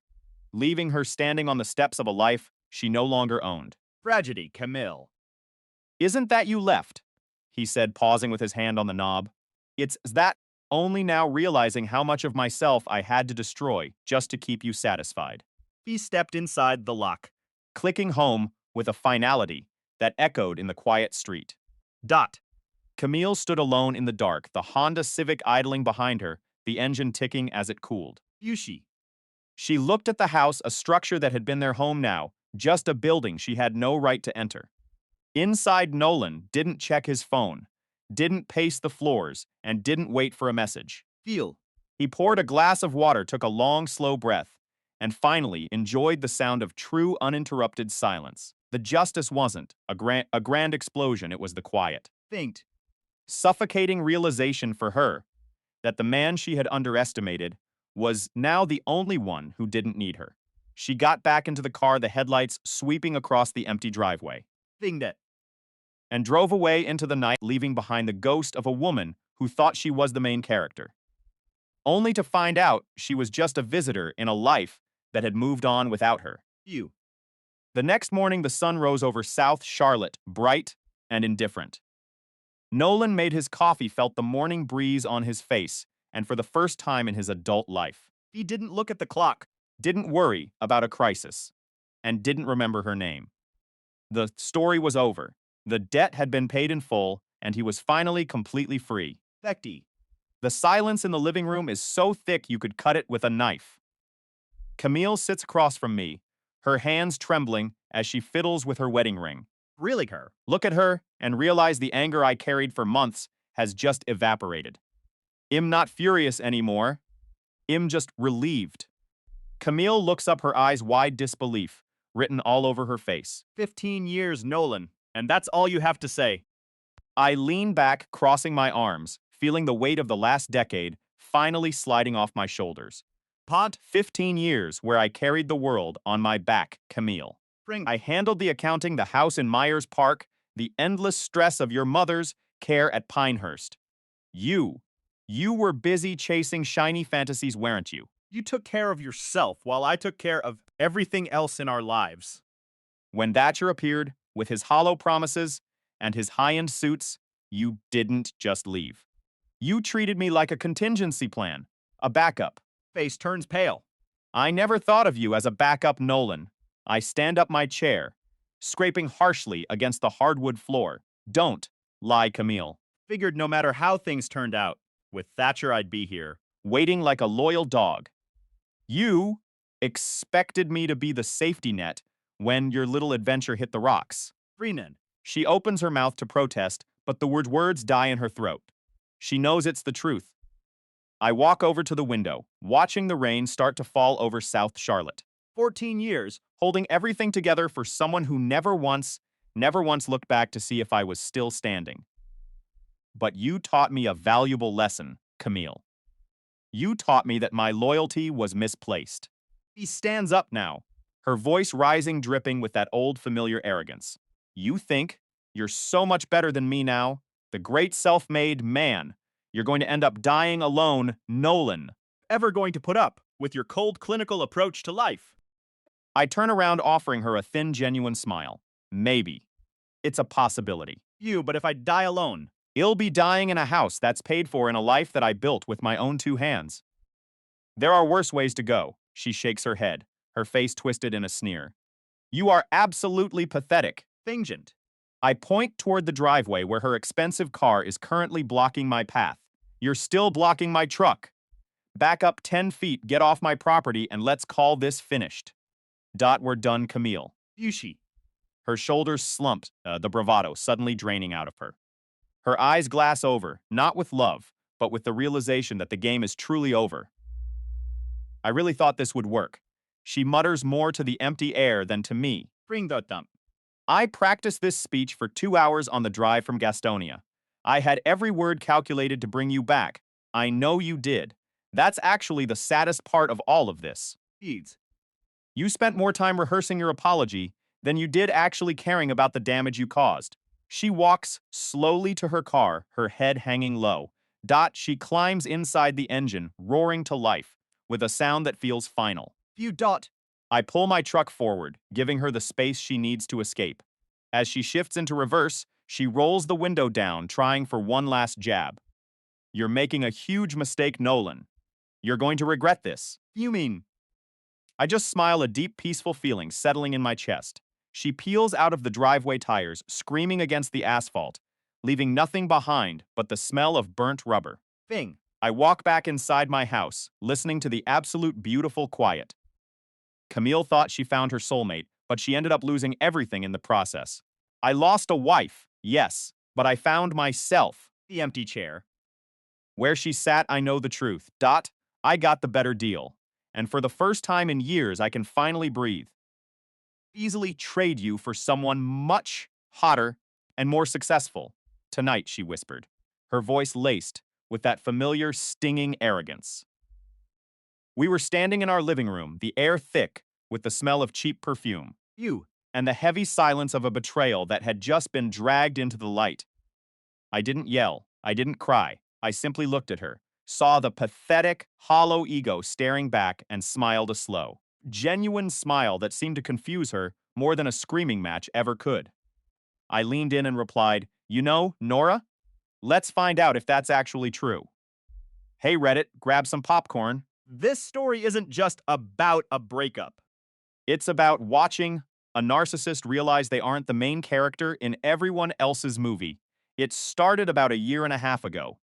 leaving her standing on the steps of a life she no longer owned. Tragedy, Camille. Isn't that you left? He said, pausing with his hand on the knob. It's that, only now realizing how much of myself I had to destroy just to keep you satisfied. He stepped inside the lock. Clicking home with a finality that echoed in the quiet street. Dot. Camille stood alone in the dark, the Honda Civic idling behind her, the engine ticking as it cooled. Yushi. She looked at the house, a structure that had been their home now, just a building she had no right to enter. Inside, Nolan didn't check his phone, didn't pace the floors, and didn't wait for a message. Feel. He poured a glass of water, took a long, slow breath, and finally enjoyed the sound of true, uninterrupted silence. The justice wasn't a grand explosion, it was the quiet, Faint. suffocating realization for her that the man she had underestimated was now the only one who didn't need her. She got back into the car, the headlights sweeping across the empty driveway. Fingdet. and drove away into the night, leaving behind the ghost of a woman who thought she was the main character, only to find out she was just a visitor in a life that had moved on without her. You. The next morning, the sun rose over South Charlotte, bright and indifferent. Nolan made his coffee, felt the morning breeze on his face, and for the first time in his adult life, He didn't look at the clock. didn't worry about a crisis, and didn't remember her name. The story was over. The debt had been paid in full, and he was finally completely free. Vecti. The silence in the living room is so thick you could cut it with a knife. Camille sits across from me, her hands trembling as she fiddles with her wedding ring. Really her. Look at her and realize the anger I carried for months has just evaporated. I'm not furious anymore. I'm just relieved. Camille looks up, her eyes wide disbelief, written all over her face. 15 years, Nolan. And that's all you have to say. I lean back, crossing my arms, feeling the weight of the last decade finally sliding off my shoulders. Pod. 15 years where I carried the world on my back, Camille. Bring. I handled the accounting, the house in Myers Park, the endless stress of your mother's care at Pinehurst. You were busy chasing shiny fantasies, weren't you? You took care of yourself while I took care of everything else in our lives. When Thatcher appeared, with his hollow promises and his high-end suits, you didn't just leave. You treated me like a contingency plan, a backup. Face turns pale. I never thought of you as a backup, Nolan. I stand up my chair, scraping harshly against the hardwood floor. Don't lie, Camille. Figured no matter how things turned out, with Thatcher I'd be here. Waiting like a loyal dog. You expected me to be the safety net when your little adventure hit the rocks. Freenan. She opens her mouth to protest, but the words die in her throat. She knows it's the truth. I walk over to the window, watching the rain start to fall over South Charlotte. 14 years. Holding everything together for someone who never once looked back to see if I was still standing. But you taught me a valuable lesson, Camille. You taught me that my loyalty was misplaced. He stands up now. Her voice rising, dripping with that old familiar arrogance. You think you're so much better than me now, the great self-made man. You're going to end up dying alone, Nolan. Ever going to put up with your cold, clinical approach to life? I turn around, offering her a thin, genuine smile. Maybe. It's a possibility. But if I die alone? I'll be dying in a house that's paid for, in a life that I built with my own 2 hands. There are worse ways to go. She shakes her head, her face twisted in a sneer. You are absolutely pathetic. Fingent. I point toward the driveway where her expensive car is currently blocking my path. You're still blocking my truck. Back up 10 feet, get off my property, and let's call this finished. We're done, Camille. Yushi. Her shoulders slumped, the bravado suddenly draining out of her. Her eyes glass over, not with love, but with the realization that the game is truly over. I really thought this would work. She mutters more to the empty air than to me. Bring the thump. I practiced this speech for 2 hours on the drive from Gastonia. I had every word calculated to bring you back. I know you did. That's actually the saddest part of all of this. Beads. You spent more time rehearsing your apology than you did actually caring about the damage you caused. She walks slowly to her car, her head hanging low. She climbs inside the engine, roaring to life, with a sound that feels final. Few. I pull my truck forward, giving her the space she needs to escape. As she shifts into reverse, she rolls the window down, trying for one last jab. You're making a huge mistake, Nolan. You're going to regret this. You mean? I just smile, a deep, peaceful feeling settling in my chest. She peels out of the driveway tires, screaming against the asphalt, leaving nothing behind but the smell of burnt rubber. Thing. I walk back inside my house, listening to the absolute beautiful quiet. Camille thought she found her soulmate, but she ended up losing everything in the process. I lost a wife, yes, but I found myself. The empty chair. Where she sat, I know the truth. I got the better deal. And for the first time in years, I can finally breathe. Easily trade you for someone much hotter and more successful. Tonight, she whispered, her voice laced with that familiar, stinging arrogance. We were standing in our living room, the air thick with the smell of cheap perfume. You. and the heavy silence of a betrayal that had just been dragged into the light. I didn't yell. I didn't cry. I simply looked at her, saw the pathetic, hollow ego staring back, and smiled a slow, genuine smile that seemed to confuse her more than a screaming match ever could. I leaned in and replied, "You know, Nora, let's find out if that's actually true. Hey, Reddit, grab some popcorn. This story isn't just about a breakup. It's about watching a narcissist realize they aren't the main character in everyone else's movie. It started about a year and a half ago.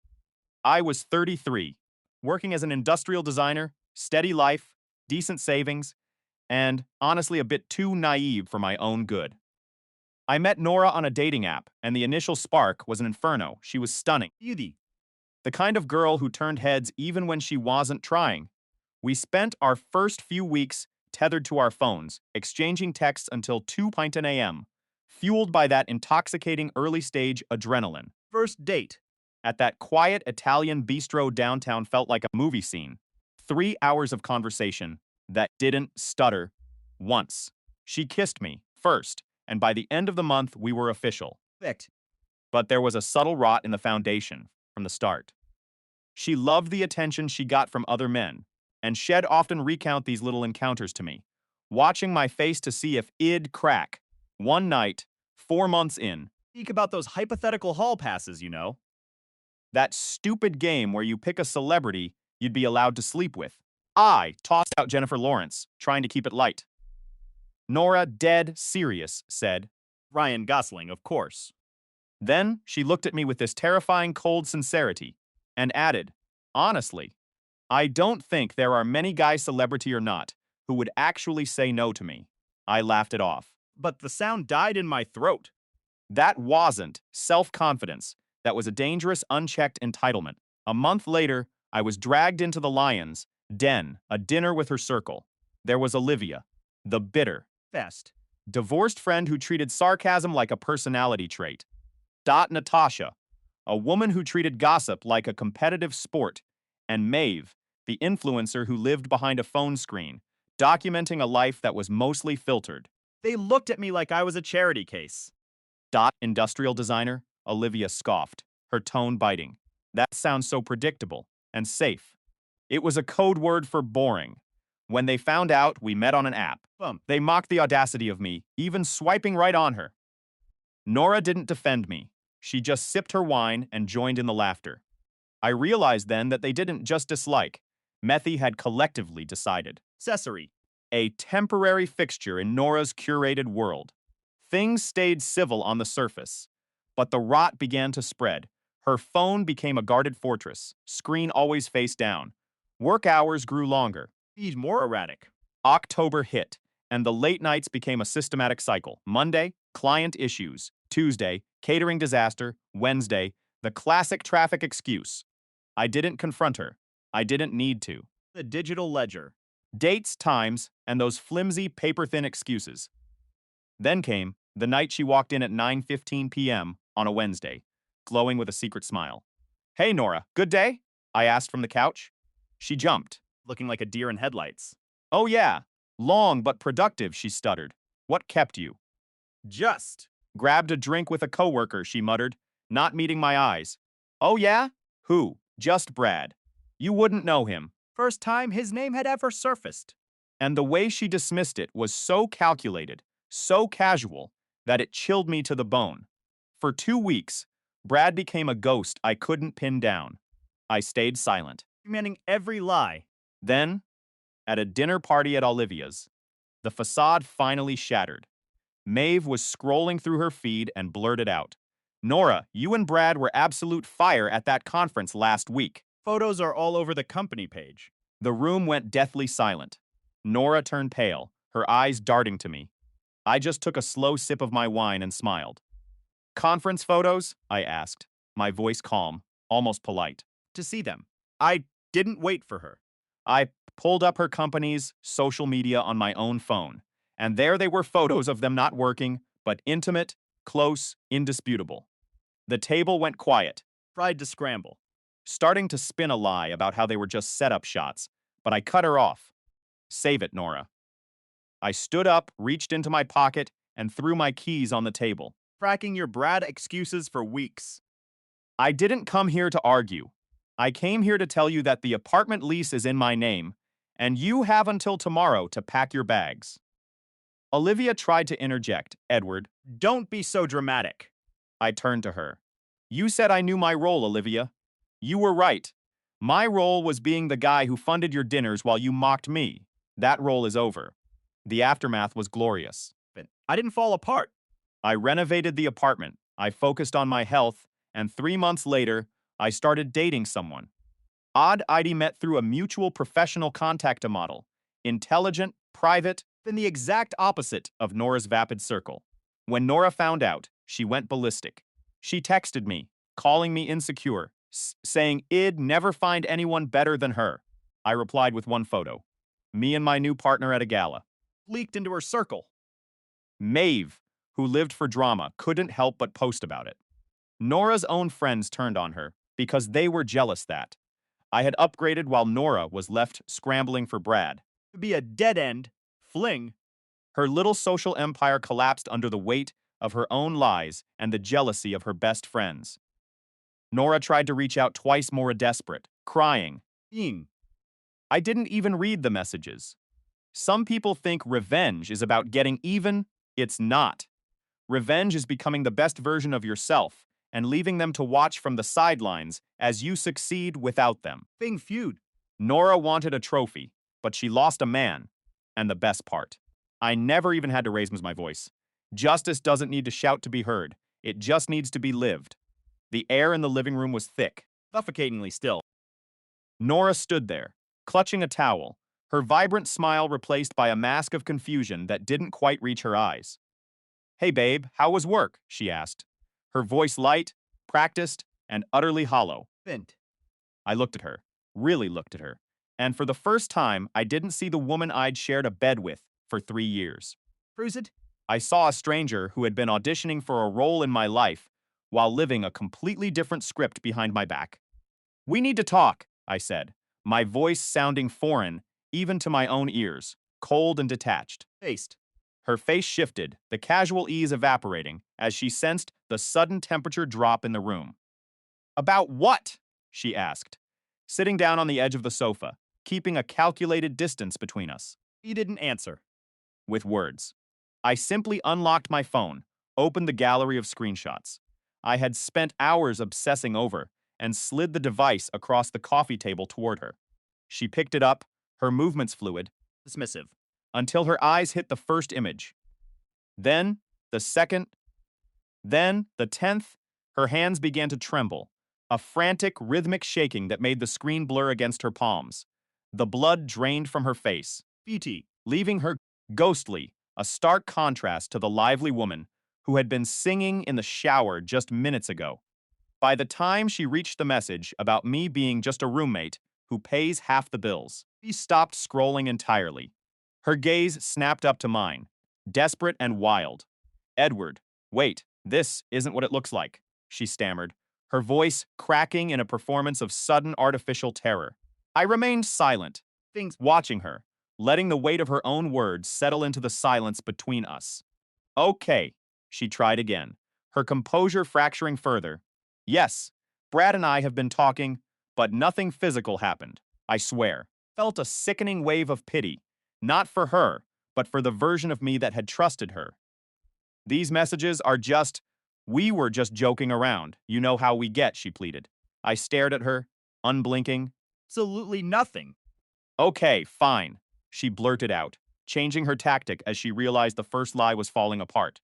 I was 33, working as an industrial designer, steady life, decent savings, and honestly a bit too naive for my own good. I met Nora on a dating app, and the initial spark was an inferno. She was stunning. Beauty. The kind of girl who turned heads even when she wasn't trying. We spent our first few weeks tethered to our phones, exchanging texts until 2:10 a.m., fueled by that intoxicating early stage adrenaline. First date. At that quiet Italian bistro downtown felt like a movie scene. 3 hours of conversation that didn't stutter once. She kissed me first, and by the end of the month, we were official. Perfect. But there was a subtle rot in the foundation from the start. She loved the attention she got from other men, and she'd often recount these little encounters to me, watching my face to see if it'd crack. One night, 4 months in, Speak about those hypothetical hall passes, you know. that stupid game where you pick a celebrity you'd be allowed to sleep with. I tossed out Jennifer Lawrence, trying to keep it light. Nora, dead serious, said. Ryan Gosling, of course. Then she looked at me with this terrifying cold sincerity and added, honestly, I don't think there are many guys, celebrity or not, who would actually say no to me. I laughed it off. But the sound died in my throat. That wasn't self-confidence. That was a dangerous, unchecked entitlement. A month later, I was dragged into the Lion's den, a dinner with her circle. There was Olivia, the bitter, Fest. divorced friend who treated sarcasm like a personality trait. Natasha, a woman who treated gossip like a competitive sport. And Maeve, the influencer who lived behind a phone screen, documenting a life that was mostly filtered. They looked at me like I was a charity case. Industrial designer, Olivia scoffed, her tone biting. That sounds so predictable and safe. It was a code word for boring. When they found out we met on an app, they mocked the audacity of me, even swiping right on her. Nora didn't defend me. She just sipped her wine and joined in the laughter. I realized then that they didn't just dislike. Methy had collectively decided. Accessory. A temporary fixture in Nora's curated world. Things stayed civil on the surface, but the rot began to spread. Her phone became a guarded fortress, screen always face down. Work hours grew longer. He's more erratic. October hit, and the late nights became a systematic cycle. Monday, client issues. Tuesday, catering disaster. Wednesday, the classic traffic excuse. I didn't confront her. I didn't need to. The digital ledger. Dates, times, and those flimsy, paper-thin excuses. Then came the night she walked in at 9:15 p.m. on a Wednesday, glowing with a secret smile. Hey, Nora, good day? I asked from the couch. She jumped. Looking like a deer in headlights. Oh, yeah. Long but productive, she stuttered. What kept you? Just. Grabbed a drink with a coworker, she muttered, not meeting my eyes. Oh, yeah? Who? Just Brad. You wouldn't know him. First time his name had ever surfaced. And the way she dismissed it was so calculated, so casual, that it chilled me to the bone. For 2 weeks, Brad became a ghost I couldn't pin down. I stayed silent. Demanding every lie. Then, at a dinner party at Olivia's, the facade finally shattered. Maeve was scrolling through her feed and blurted out, Nora, you and Brad were absolute fire at that conference last week. Photos are all over the company page. The room went deathly silent. Nora turned pale, her eyes darting to me. I just took a slow sip of my wine and smiled. Conference photos? I asked, my voice calm, almost polite. To see them. I didn't wait for her. I pulled up her company's social media on my own phone, and there they were, photos of them not working, but intimate, close, indisputable. The table went quiet. Tried to scramble. Starting to spin a lie about how they were just setup shots, but I cut her off. Save it, Nora. I stood up, reached into my pocket, and threw my keys on the table. Tracking your Brad excuses for weeks. I didn't come here to argue. I came here to tell you that the apartment lease is in my name, and you have until tomorrow to pack your bags. Olivia tried to interject. Edward, Don't be so dramatic. I turned to her. You said I knew my role, Olivia. You were right. My role was being the guy who funded your dinners while you mocked me. That role is over. The aftermath was glorious. I didn't fall apart. I renovated the apartment. I focused on my health, and 3 months later, I started dating someone. Odd ID met through a mutual professional contact model. Intelligent, private, Then the exact opposite. of Nora's vapid circle. When Nora found out, she went ballistic. She texted me, calling me insecure, saying I'd never find anyone better than her. I replied with one photo. Me and my new partner at a gala. Leaked into her circle. Maeve, who lived for drama, couldn't help but post about it. Nora's own friends turned on her because they were jealous that I had upgraded while Nora was left scrambling for Brad. To be a dead end. Fling. Her little social empire collapsed under the weight of her own lies and the jealousy of her best friends. Nora tried to reach out twice more desperate, crying. Being. I didn't even read the messages. Some people think revenge is about getting even. It's not. Revenge is becoming the best version of yourself and leaving them to watch from the sidelines as you succeed without them. Being feud. Nora wanted a trophy, but she lost a man. And the best part, I never even had to raise my voice. Justice doesn't need to shout to be heard. It just needs to be lived. The air in the living room was thick. Suffocatingly still. Nora stood there, clutching a towel, her vibrant smile replaced by a mask of confusion that didn't quite reach her eyes. Hey babe, how was work? She asked. Her voice light, practiced, and utterly hollow. Bent. I looked at her, really looked at her, and for the first time, I didn't see the woman I'd shared a bed with for 3 years. Cruise it. I saw a stranger who had been auditioning for a role in my life while living a completely different script behind my back. We need to talk, I said, my voice sounding foreign even to my own ears, cold and detached. Taste. Her face shifted, the casual ease evaporating as she sensed the sudden temperature drop in the room. About what? She asked, sitting down on the edge of the sofa, keeping a calculated distance between us. He didn't answer. With words. I simply unlocked my phone, opened the gallery of screenshots I had spent hours obsessing over, and slid the device across the coffee table toward her. She picked it up, her movements fluid, Dismissive. until her eyes hit the first image. Then, the second, then, the 10th, her hands began to tremble, a frantic, rhythmic shaking that made the screen blur against her palms. The blood drained from her face, BT. leaving her ghostly, a stark contrast to the lively woman who had been singing in the shower just minutes ago. By the time she reached the message about me being just a roommate who pays half the bills, she stopped scrolling entirely. Her gaze snapped up to mine, desperate and wild. Edward, wait, this isn't what it looks like, she stammered, her voice cracking in a performance of sudden artificial terror. I remained silent, Things. watching her, letting the weight of her own words settle into the silence between us. Okay, she tried again, her composure fracturing further. Yes, Brad and I have been talking, but nothing physical happened, I swear. Felt a sickening wave of pity, not for her, but for the version of me that had trusted her. These messages are we were just joking around. You know how we get, she pleaded. I stared at her, unblinking. Absolutely nothing. Okay, fine, she blurted out, changing her tactic as she realized the first lie was falling apart.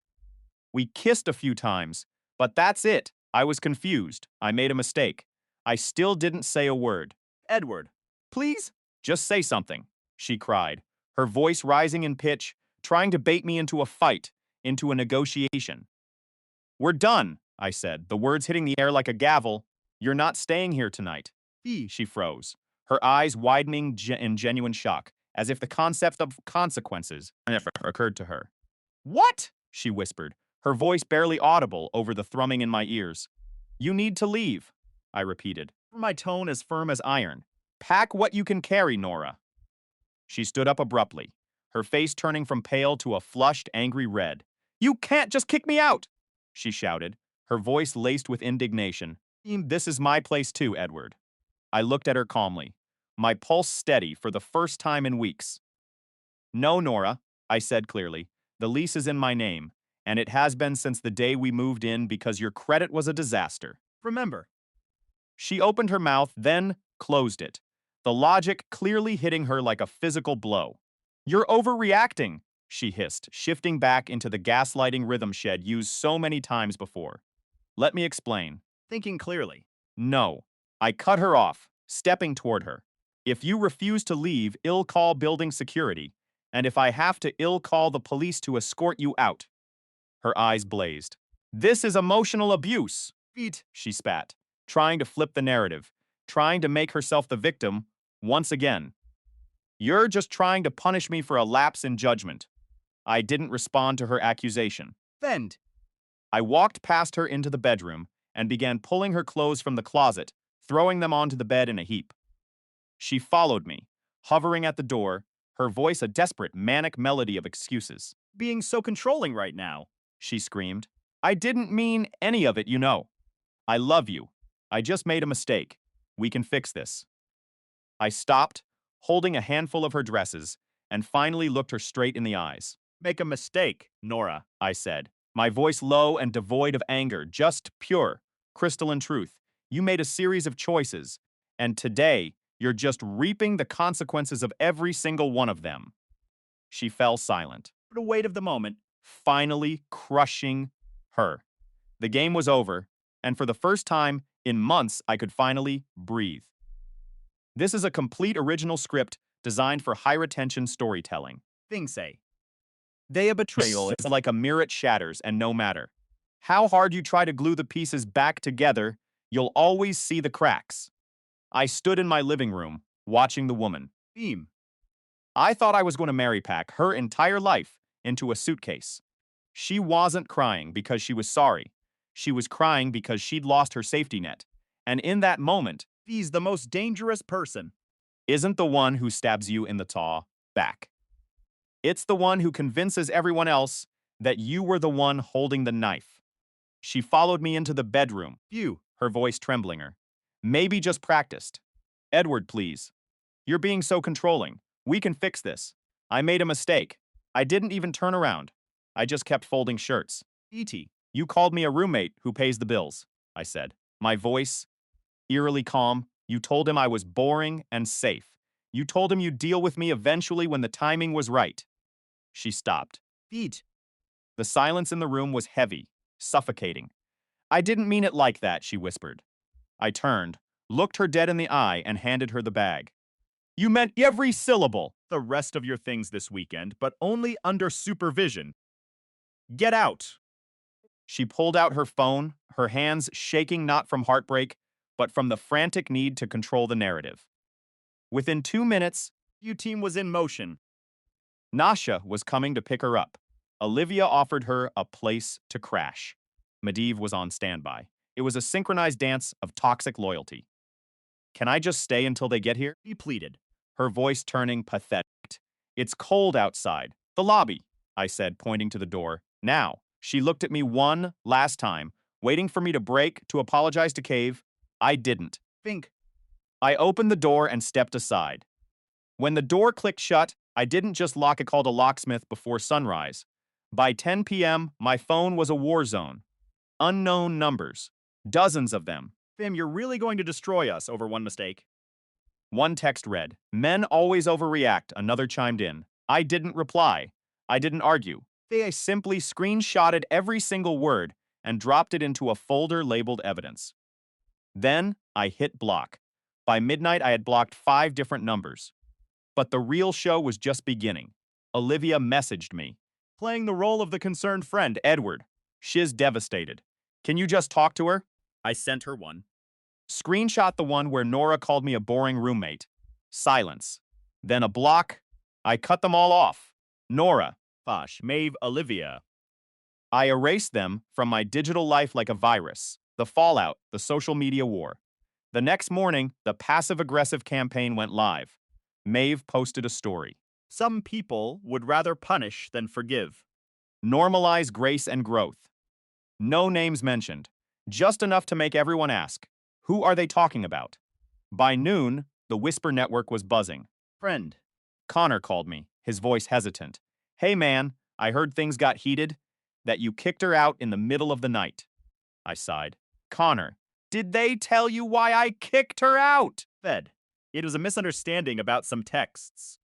We kissed a few times, but that's it. I was confused. I made a mistake. I still didn't say a word. Edward. Please? Just say something, she cried, her voice rising in pitch, trying to bait me into a fight, into a negotiation. We're done, I said, the words hitting the air like a gavel. You're not staying here tonight. She froze, her eyes widening in genuine shock, as if the concept of consequences never occurred to her. What? She whispered, her voice barely audible over the thrumming in my ears. You need to leave, I repeated, My tone as firm as iron. Pack what you can carry, Nora. She stood up abruptly, her face turning from pale to a flushed, angry red. You can't just kick me out, she shouted, her voice laced with indignation. This is my place too, Edward. I looked at her calmly, my pulse steady for the first time in weeks. No, Nora, I said clearly. The lease is in my name, and it has been since the day we moved in because your credit was a disaster. Remember, She opened her mouth, then closed it, the logic clearly hitting her like a physical blow. You're overreacting, she hissed, shifting back into the gaslighting rhythm shed used so many times before. Let me explain. thinking clearly. No. I cut her off, stepping toward her. If you refuse to leave, I'll call building security, and if I have to, I'll call the police to escort you out. Her eyes blazed. This is emotional abuse, Feet. she spat, trying to flip the narrative, trying to make herself the victim once again. You're just trying to punish me for a lapse in judgment. I didn't respond to her accusation. Fend. I walked past her into the bedroom and began pulling her clothes from the closet, throwing them onto the bed in a heap. She followed me, hovering at the door, her voice a desperate, manic melody of excuses. Being so controlling right now. She screamed. I didn't mean any of it, you know. I love you. I just made a mistake. We can fix this. I stopped, holding a handful of her dresses, and finally looked her straight in the eyes. Make a mistake, Nora. I said, my voice low and devoid of anger, just pure, crystalline truth. You made a series of choices, and today you're just reaping the consequences of every single one of them. She fell silent, For the weight of the moment. finally crushing her. The game was over, and for the first time in months, I could finally breathe. This is a complete original script designed for high-retention storytelling. Things say. They a betrayal. It's like a mirror it shatters, and no matter how hard you try to glue the pieces back together, you'll always see the cracks. I stood in my living room, watching the woman. Beam. I thought I was going to marry pack her entire life into a suitcase. She wasn't crying because she was sorry. She was crying because she'd lost her safety net. And in that moment, He's the most dangerous person. isn't the one who stabs you in the taw back. It's the one who convinces everyone else that you were the one holding the knife. She followed me into the bedroom, You. her voice trembling her. Maybe just practiced. Edward, please. You're being so controlling. We can fix this. I made a mistake. I didn't even turn around. I just kept folding shirts. E.T. You called me a roommate who pays the bills, I said. My voice, eerily calm. You told him I was boring and safe. You told him you'd deal with me eventually when the timing was right. She stopped. Feet. The silence in the room was heavy, suffocating. I didn't mean it like that, she whispered. I turned, looked her dead in the eye, and handed her the bag. You meant every syllable. The rest of your things this weekend, but only under supervision. Get out. She pulled out her phone, her hands shaking not from heartbreak, but from the frantic need to control the narrative. Within 2 minutes, You team was in motion. Nasha was coming to pick her up. Olivia offered her a place to crash. Medivh was on standby. It was a synchronized dance of toxic loyalty. Can I just stay until they get here? He pleaded. Her voice turning pathetic. It's cold outside. The lobby, I said, pointing to the door. Now. She looked at me one last time, waiting for me to break, to apologize to Cave. I didn't. Think. I opened the door and stepped aside. When the door clicked shut, I didn't just lock it, called a locksmith before sunrise. By 10 p.m., my phone was a war zone. Unknown numbers. Dozens of them. Fim, you're really going to destroy us over one mistake. One text read, Men always overreact, another chimed in. I didn't reply. I didn't argue. They simply screenshotted every single word and dropped it into a folder labeled evidence. Then I hit block. By midnight, I had blocked 5 different numbers. But the real show was just beginning. Olivia messaged me. Playing the role of the concerned friend. Edward, she's devastated. Can you just talk to her? I sent her one. Screenshot the one where Nora called me a boring roommate. Silence. Then a block. I cut them all off. Nora. Fosh, Maeve, Olivia. I erased them from my digital life like a virus. The fallout, the social media war. The next morning, the passive-aggressive campaign went live. Maeve posted a story. Some people would rather punish than forgive. Normalize grace and growth. No names mentioned. Just enough to make everyone ask, who are they talking about? By noon, the Whisper network was buzzing. Friend. Connor called me, his voice hesitant. Hey man, I heard things got heated, that you kicked her out in the middle of the night. I sighed. Connor, did they tell you why I kicked her out? Fed. It was a misunderstanding about some texts.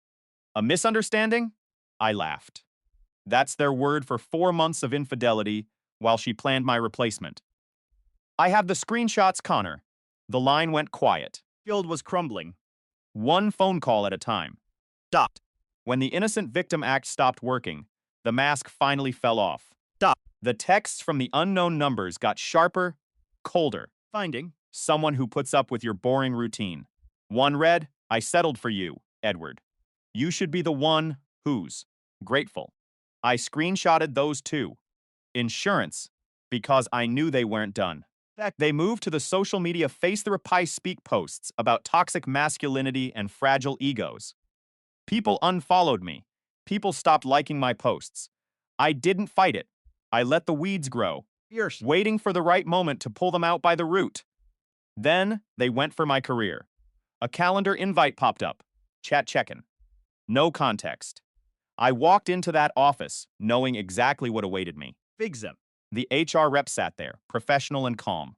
A misunderstanding? I laughed. That's their word for 4 months of infidelity while she planned my replacement. I have the screenshots, Connor. The line went quiet. Guild was crumbling. One phone call at a time. Dot. When the Innocent Victim Act stopped working, the mask finally fell off. Dot. The texts from the unknown numbers got sharper, colder. Finding. Someone who puts up with your boring routine. One read, I settled for you, Edward. You should be the one who's grateful. I screenshotted those too. Insurance, because I knew they weren't done. They moved to the social media Face the Reply Speak posts about toxic masculinity and fragile egos. People unfollowed me. People stopped liking my posts. I didn't fight it. I let the weeds grow, Fierce. waiting for the right moment to pull them out by the root. Then they went for my career. A calendar invite popped up. Chat check-in. No context. I walked into that office knowing exactly what awaited me. Figs them. The HR rep sat there, professional and calm.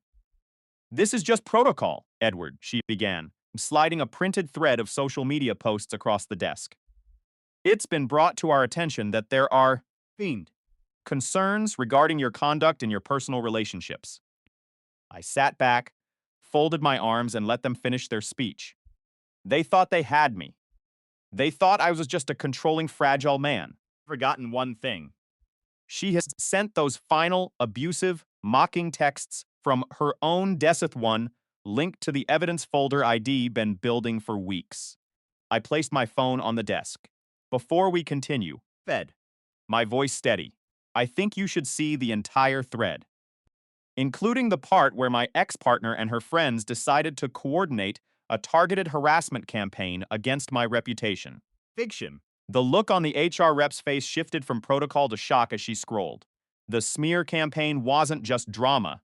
This is just protocol, Edward, she began, sliding a printed thread of social media posts across the desk. It's been brought to our attention that there are Fiend. concerns regarding your conduct in your personal relationships. I sat back, folded my arms, and let them finish their speech. They thought they had me. They thought I was just a controlling, fragile man. Forgotten one thing. She has sent those final, abusive, mocking texts from her own Deseth one, linked to the evidence folder ID been building for weeks. I placed my phone on the desk. Before we continue, Fed. my voice steady, I think you should see the entire thread, including the part where my ex-partner and her friends decided to coordinate a targeted harassment campaign against my reputation. Fiction. The look on the HR rep's face shifted from protocol to shock as she scrolled. The smear campaign wasn't just drama.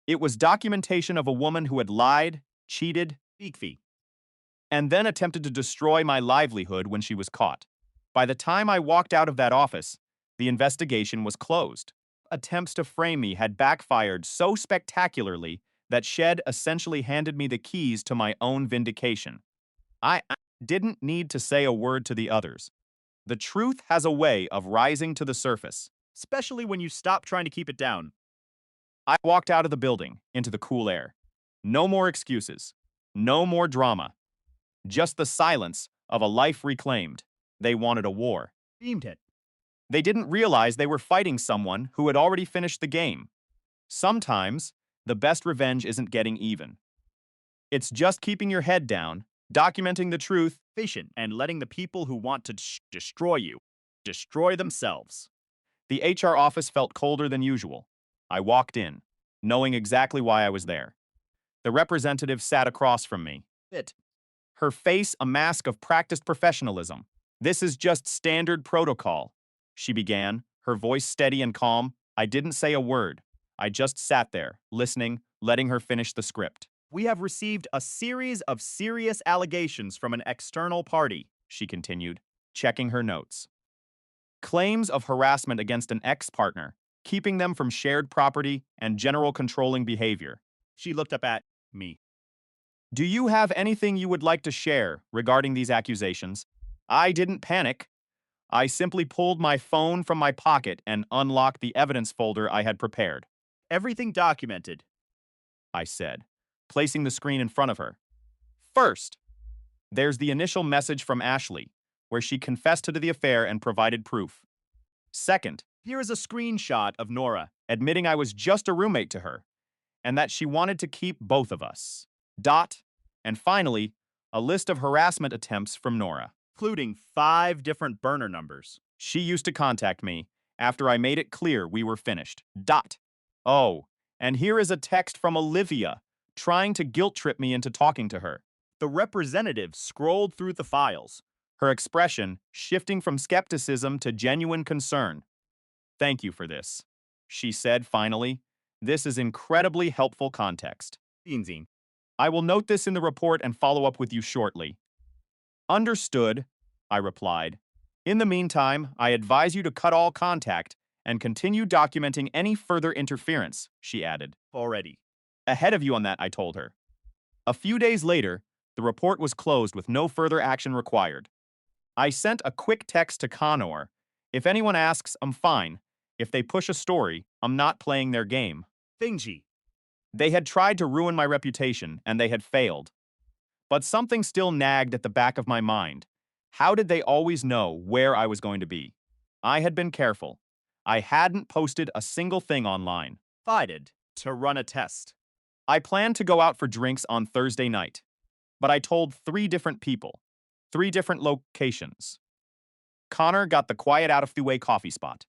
It was documentation of a woman who had lied, cheated, Beakfee. and then attempted to destroy my livelihood when she was caught. By the time I walked out of that office, the investigation was closed. Attempts to frame me had backfired so spectacularly that Shed essentially handed me the keys to my own vindication. I didn't need to say a word to the others. The truth has a way of rising to the surface. Especially when you stop trying to keep it down. I walked out of the building, into the cool air. No more excuses. No more drama. Just the silence of a life reclaimed. They wanted a war. Beamed it. They didn't realize they were fighting someone who had already finished the game. Sometimes, the best revenge isn't getting even. It's just keeping your head down, documenting the truth, Patient. And letting the people who want to destroy you, destroy themselves. The HR office felt colder than usual. I walked in, knowing exactly why I was there. The representative sat across from me. Fit. Her face a mask of practiced professionalism. This is just standard protocol, she began, her voice steady and calm. I didn't say a word. I just sat there, listening, letting her finish the script. We have received a series of serious allegations from an external party, She continued, checking her notes. Claims of harassment against an ex-partner, keeping them from shared property and general controlling behavior. She looked up at me. Do you have anything you would like to share regarding these accusations? I didn't panic. I simply pulled my phone from my pocket and unlocked the evidence folder I had prepared. Everything documented. I said, placing the screen in front of her. First, there's the initial message from Ashley, where she confessed to the affair and provided proof. Second, Here is a screenshot of Nora. admitting I was just a roommate to her, and that she wanted to keep both of us. And finally, a list of harassment attempts from Nora. Including 5 different burner numbers. She used to contact me after I made it clear we were finished. Oh, and here is a text from Olivia, trying to guilt-trip me into talking to her. The representative scrolled through the files. Her expression shifting from skepticism to genuine concern. Thank you for this, she said finally. This is incredibly helpful context. Beanzine. I will note this in the report and follow up with you shortly. Understood, I replied. In the meantime, I advise you to cut all contact and continue documenting any further interference, she added. Already. Ahead of you on that, I told her. A few days later, the report was closed with no further action required. I sent a quick text to Connor. If anyone asks, I'm fine. If they push a story, I'm not playing their game. Thingy. They had tried to ruin my reputation, and they had failed. But something still nagged at the back of my mind. How did they always know where I was going to be? I had been careful. I hadn't posted a single thing online. Decided to run a test. I planned to go out for drinks on Thursday night, but I told 3 different people, 3 different locations. Connor got the quiet out-of-the-way coffee spot.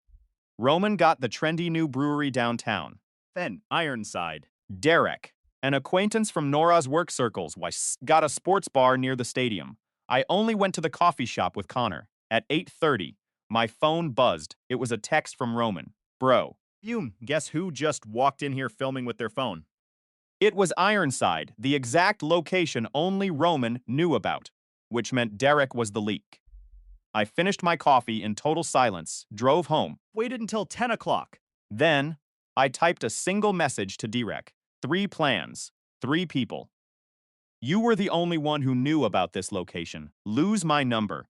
Roman got the trendy new brewery downtown. Then Ironside. Derek, an acquaintance from Nora's work circles, got a sports bar near the stadium. I only went to the coffee shop with Connor. At 8:30, my phone buzzed. It was a text from Roman. Bro. Guess who just walked in here filming with their phone? It was Ironside, the exact location only Roman knew about, which meant Derek was the leak. I finished my coffee in total silence, drove home. Waited until 10 o'clock. Then, I typed a single message to Derek. 3 plans, 3 people. You were the only one who knew about this location. Lose my number.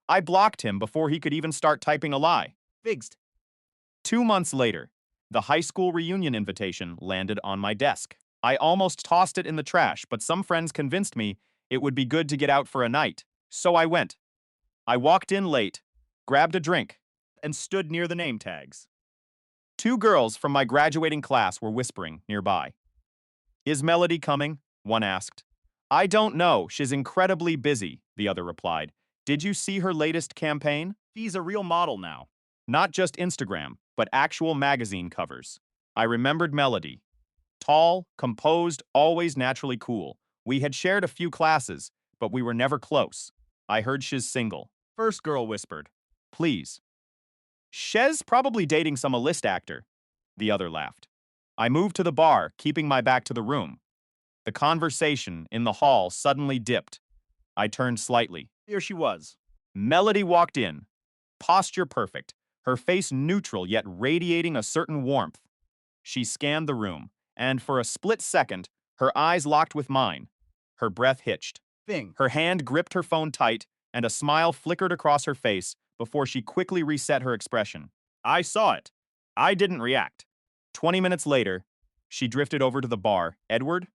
I blocked him before he could even start typing a lie. Fixed. 2 months later, the high school reunion invitation landed on my desk. I almost tossed it in the trash, but some friends convinced me it would be good to get out for a night. So I went. I walked in late, grabbed a drink, And stood near the name tags. 2 girls from my graduating class were whispering nearby. Is Melody coming? One asked. I don't know. She's incredibly busy, the other replied. Did you see her latest campaign? She's a real model now. Not just Instagram, but actual magazine covers. I remembered Melody. Tall, composed, always naturally cool. We had shared a few classes, but we were never close. I heard she's single. First girl whispered. Please. She's probably dating some A-list actor. The other laughed. I moved to the bar, keeping my back to the room. The conversation in the hall suddenly dipped. I turned slightly. Here she was. Melody walked in. Posture perfect, her face neutral yet radiating a certain warmth. She scanned the room, and for a split second, her eyes locked with mine. Her breath hitched. Bing. Her hand gripped her phone tight, and a smile flickered across her face before she quickly reset her expression. I saw it. I didn't react. 20 minutes later, she drifted over to the bar. Edward?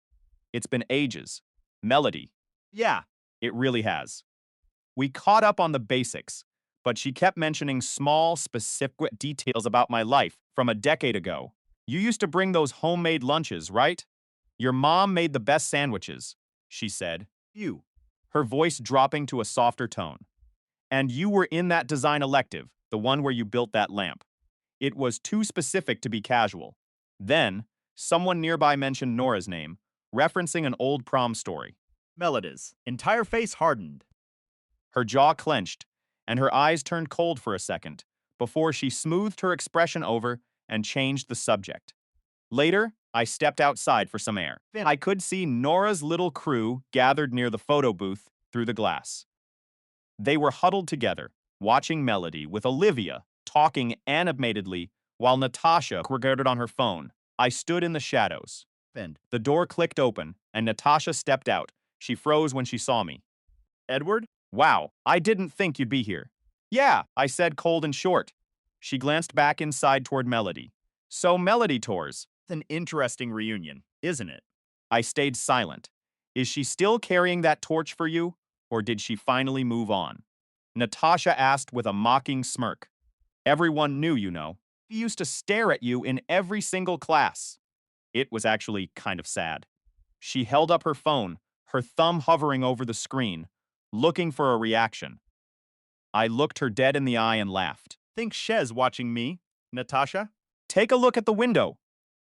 It's been ages. Melody? Yeah. It really has. We caught up on the basics, but she kept mentioning small, specific details about my life from a decade ago. You used to bring those homemade lunches, right? Your mom made the best sandwiches, she said. You. Her voice dropping to a softer tone. And you were in that design elective, the one where you built that lamp. It was too specific to be casual. Then, someone nearby mentioned Nora's name, referencing an old prom story. Melody's entire face hardened. Her jaw clenched, and her eyes turned cold for a second, before she smoothed her expression over and changed the subject. Later, I stepped outside for some air. I could see Nora's little crew gathered near the photo booth through the glass. They were huddled together, watching Melody, with Olivia talking animatedly while Natasha regarded on her phone. I stood in the shadows. Bend. The door clicked open, and Natasha stepped out. She froze when she saw me. Edward? Wow, I didn't think you'd be here. Yeah, I said, cold and short. She glanced back inside toward Melody. So Melody tours. It's an interesting reunion, isn't it? I stayed silent. Is she still carrying that torch for you, or did she finally move on? Natasha asked with a mocking smirk. Everyone knew, you know. He used to stare at you in every single class. It was actually kind of sad. She held up her phone, her thumb hovering over the screen, looking for a reaction. I looked her dead in the eye and laughed. Think Shez watching me, Natasha? Take a look at the window.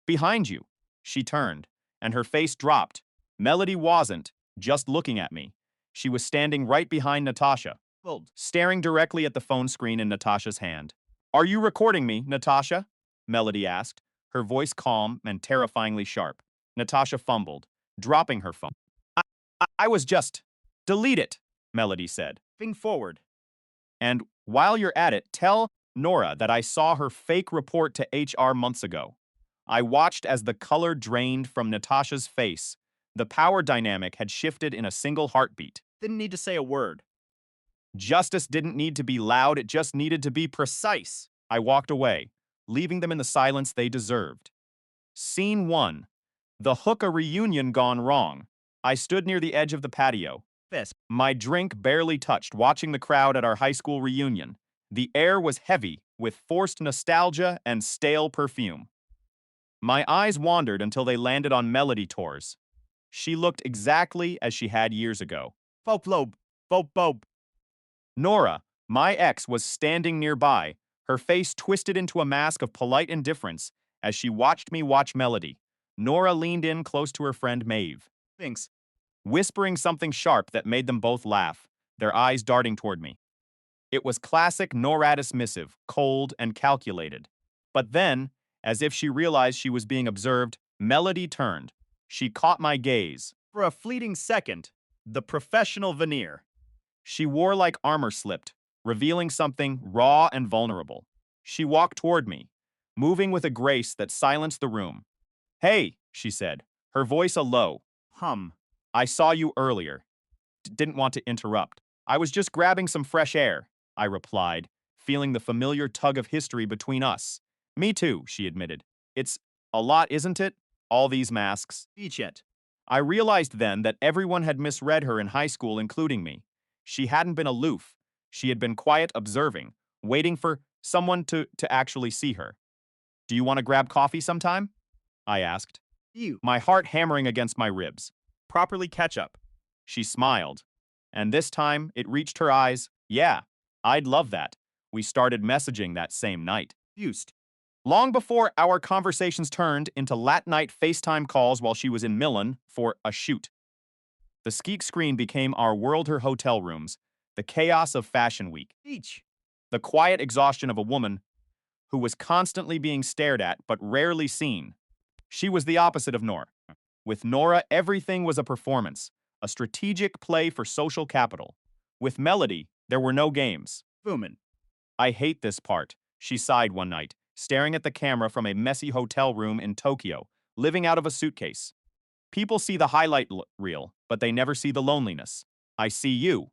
Behind you. She turned, and her face dropped. Melody wasn't just looking at me. She was standing right behind Natasha, Well, staring directly at the phone screen in Natasha's hand. Are you recording me, Natasha? Melody asked, her voice calm and terrifyingly sharp. Natasha fumbled, dropping her phone. I was just. Delete it, Melody said. Think forward. And while you're at it, tell Nora that I saw her fake report to HR months ago. I watched as the color drained from Natasha's face. The power dynamic had shifted in a single heartbeat. Didn't need to say a word. Justice didn't need to be loud, it just needed to be precise. I walked away, leaving them in the silence they deserved. Scene 1. The hookah reunion gone wrong. I stood near the edge of the patio, Fist. my drink barely touched, watching the crowd at our high school reunion. The air was heavy with forced nostalgia and stale perfume. My eyes wandered until they landed on Melody Torres. She looked exactly as she had years ago. Foplob. Fopob. Nora, my ex, was standing nearby, her face twisted into a mask of polite indifference as she watched me watch Melody. Nora leaned in close to her friend Maeve, Thinks. whispering something sharp that made them both laugh, their eyes darting toward me. It was classic Nora dismissive, cold and calculated. But then, as if she realized she was being observed, Melody turned. She caught my gaze. For a fleeting second, the professional veneer. She wore like armor slipped, revealing something raw and vulnerable. She walked toward me, moving with a grace that silenced the room. Hey, she said, her voice a low. Hum. I saw you earlier. Didn't want to interrupt. I was just grabbing some fresh air, I replied, feeling the familiar tug of history between us. Me too, she admitted. It's a lot, isn't it? All these masks. Each it. I realized then that everyone had misread her in high school, including me. She hadn't been aloof. She had been quiet, observing, waiting for someone to actually see her. Do you want to grab coffee sometime? I asked, You. my heart hammering against my ribs. Properly catch up. She smiled, and this time it reached her eyes. Yeah, I'd love that. We started messaging that same night. Used. Long before our conversations turned into late-night FaceTime calls while she was in Milan for a shoot. The Skeek screen became our world, her hotel rooms, the chaos of Fashion Week, Each. the quiet exhaustion of a woman who was constantly being stared at but rarely seen. She was the opposite of Nora. With Nora, everything was a performance, a strategic play for social capital. With Melody, there were no games. Fumin. I hate this part, she sighed one night, staring at the camera from a messy hotel room in Tokyo, living out of a suitcase. People see the highlight reel, but they never see the loneliness. I see you,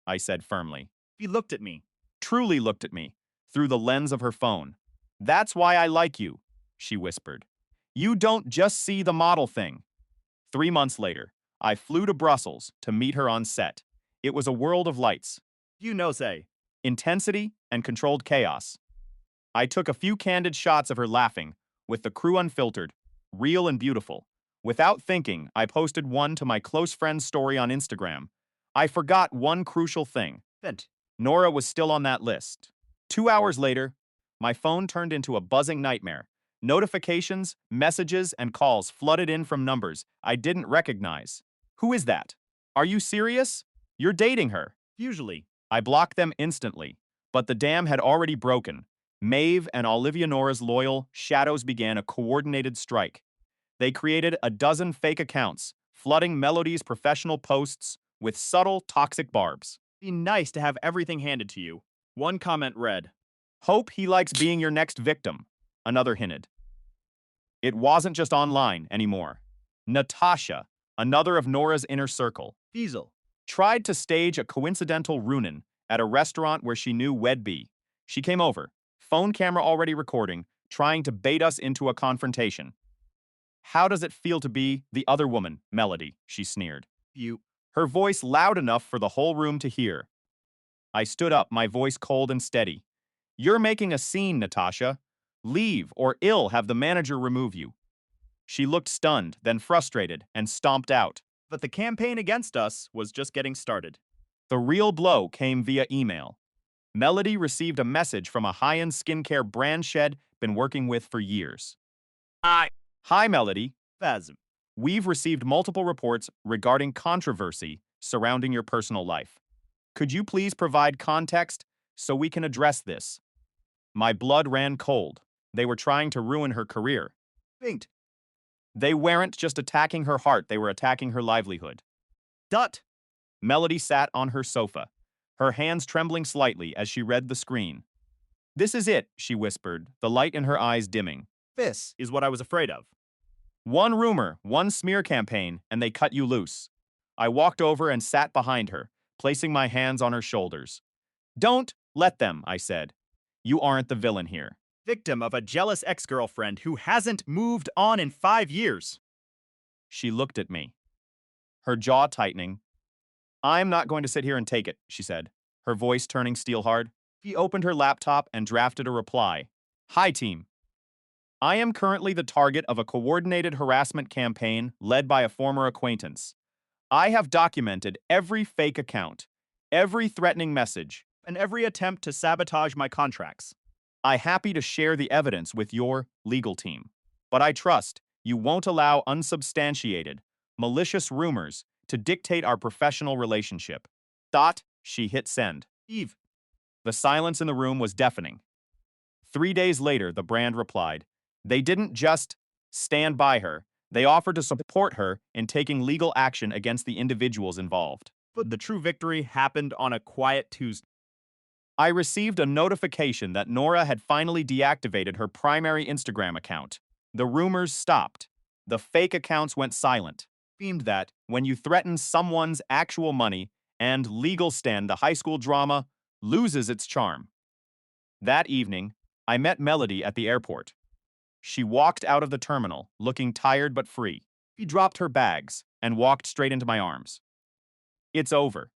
I said firmly. He looked at me. Truly looked at me, through the lens of her phone. That's why I like you, she whispered. You don't just see the model thing. 3 months later, I flew to Brussels to meet her on set. It was a world of lights, You know say. intensity, and controlled chaos. I took a few candid shots of her laughing, with the crew unfiltered, real and beautiful. Without thinking, I posted one to my close friend's story on Instagram. I forgot one crucial thing. Vent. Nora was still on that list. 2 hours later, my phone turned into a buzzing nightmare. Notifications, messages, and calls flooded in from numbers I didn't recognize. Who is that? Are you serious? You're dating her. Usually. I blocked them instantly, but the dam had already broken. Maeve and Olivia Nora's loyal shadows began a coordinated strike. They created a dozen fake accounts, flooding Melody's professional posts with subtle, toxic barbs. Be nice to have everything handed to you. One comment read. Hope he likes being your next victim, another hinted. It wasn't just online anymore. Natasha, another of Nora's inner circle, Diesel. tried to stage a coincidental runin at a restaurant where she knew we'd be. She came over, phone camera already recording, trying to bait us into a confrontation. How does it feel to be the other woman, Melody? She sneered. You. Her voice loud enough for the whole room to hear. I stood up, my voice cold and steady. You're making a scene, Natasha. Leave, or I'll have the manager remove you. She looked stunned, then frustrated, and stomped out. But the campaign against us was just getting started. The real blow came via email. Melody received a message from a high-end skincare brand she'd been working with for years. Hi, Melody. Phasm. We've received multiple reports regarding controversy surrounding your personal life. Could you please provide context so we can address this? My blood ran cold. They were trying to ruin her career. Binked. They weren't just attacking her heart, they were attacking her livelihood. Dot. Melody sat on her sofa, her hands trembling slightly as she read the screen. This is it, she whispered, the light in her eyes dimming. This is what I was afraid of. One rumor, one smear campaign, and they cut you loose. I walked over and sat behind her, placing my hands on her shoulders. Don't let them, I said. You aren't the villain here. Victim of a jealous ex-girlfriend who hasn't moved on in 5 years. She looked at me, her jaw tightening. I'm not going to sit here and take it, she said, her voice turning steel hard. She opened her laptop and drafted a reply. Hi, team. I am currently the target of a coordinated harassment campaign led by a former acquaintance. I have documented every fake account, every threatening message, And every attempt to sabotage my contracts. I'm happy to share the evidence with your legal team. But I trust you won't allow unsubstantiated, malicious rumors to dictate our professional relationship. She hit send. Eve. The silence in the room was deafening. 3 days later, the brand replied. They didn't just stand by her, they offered to support her in taking legal action against the individuals involved. But the true victory happened on a quiet Tuesday. I received a notification that Nora had finally deactivated her primary Instagram account. The rumors stopped. The fake accounts went silent. Themed that when you threaten someone's actual money and legal stand, the high school drama loses its charm. That evening, I met Melody at the airport. She walked out of the terminal, looking tired but free. She dropped her bags and walked straight into my arms. It's over,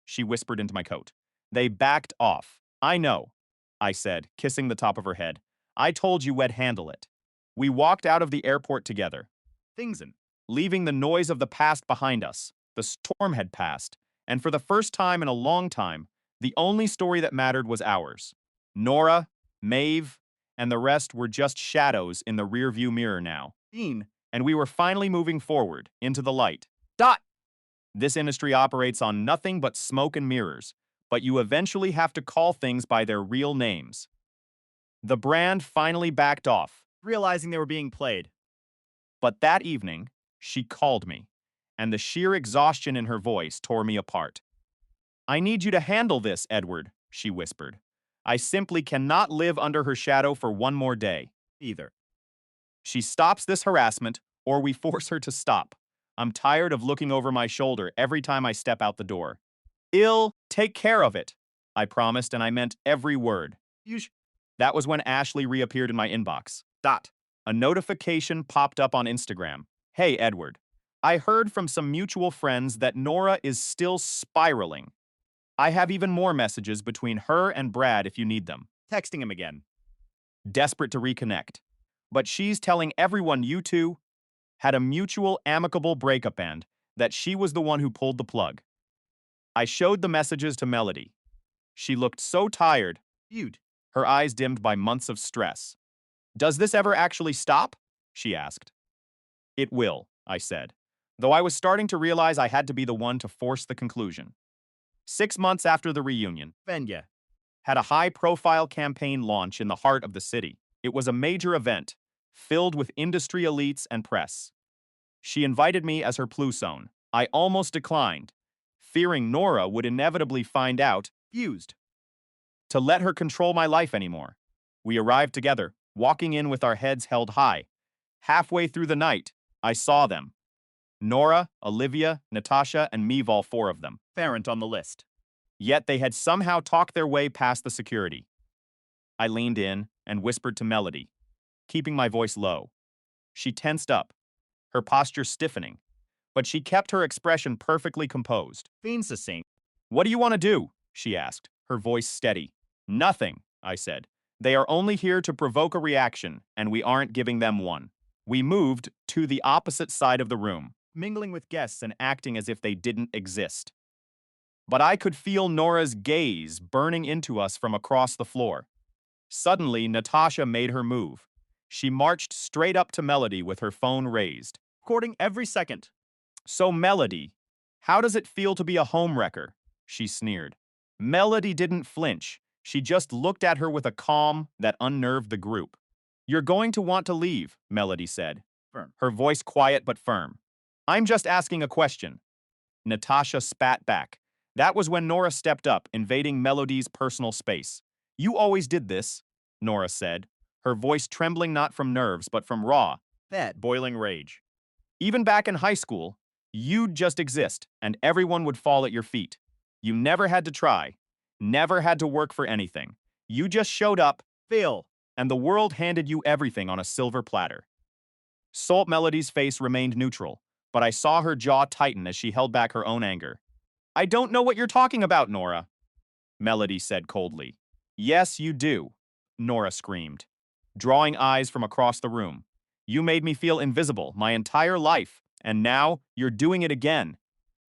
she whispered into my coat. They backed off. I know, I said, kissing the top of her head. I told you we'd handle it. We walked out of the airport together. Leaving the noise of the past behind us. The storm had passed, and for the first time in a long time, the only story that mattered was ours. Nora, Maeve, and the rest were just shadows in the rearview mirror now. And we were finally moving forward, into the light. This industry operates on nothing but smoke and mirrors, but you eventually have to call things by their real names. The brand finally backed off, Realizing they were being played. but that evening, she called me, and the sheer exhaustion in her voice tore me apart. I need you to handle this, Edward, she whispered. I simply cannot live under her shadow for one more day. Either. She stops this harassment, or we force her to stop. I'm tired of looking over my shoulder every time I step out the door. I'll take care of it, I promised, and I meant every word. That was when Ashley reappeared in my inbox. A notification popped up on Instagram. Hey, Edward. I heard from some mutual friends that Nora is still spiraling. I have even more messages between her and Brad if you need them. Texting him again. Desperate to reconnect. But she's telling everyone you two had a mutual amicable breakup and that she was the one who pulled the plug. I showed the messages to Melody. She looked so tired, her eyes dimmed by months of stress. Does this ever actually stop? She asked. It will, I said, though I was starting to realize I had to be the one to force the conclusion. 6 months after the reunion, Venya. had a high-profile campaign launch in the heart of the city. It was a major event, filled with industry elites and press. She invited me as her plusone. I almost declined, fearing Nora would inevitably find out, to let her control my life anymore. We arrived together, walking in with our heads held high. Halfway through the night, I saw them. Nora, Olivia, Natasha, and Meave, all 4 of them. Farrant on the list. Yet they had somehow talked their way past the security. I leaned in and whispered to Melody, keeping my voice low. She tensed up, her posture stiffening, but she kept her expression perfectly composed. Succinct. What do you want to do? She asked, her voice steady. Nothing, I said. They are only here to provoke a reaction, and we aren't giving them one. We moved to the opposite side of the room, mingling with guests and acting as if they didn't exist. But I could feel Nora's gaze burning into us from across the floor. Suddenly, Natasha made her move. She marched straight up to Melody with her phone raised. Recording every second. So, Melody, how does it feel to be a homewrecker? She sneered. Melody didn't flinch. She just looked at her with a calm that unnerved the group. You're going to want to leave, Melody said, Firm. her voice quiet but firm. I'm just asking a question. Natasha spat back. That was when Nora stepped up, invading Melody's personal space. You always did this, Nora said, her voice trembling not from nerves but from raw, Fed. boiling rage. Even back in high school, you'd just exist, and everyone would fall at your feet. You never had to try, never had to work for anything. You just showed up, Fail. and the world handed you everything on a silver platter. Salt Melody's face remained neutral, but I saw her jaw tighten as she held back her own anger. I don't know what you're talking about, Nora, Melody said coldly. Yes, you do, Nora screamed, drawing eyes from across the room. You made me feel invisible my entire life, and now you're doing it again.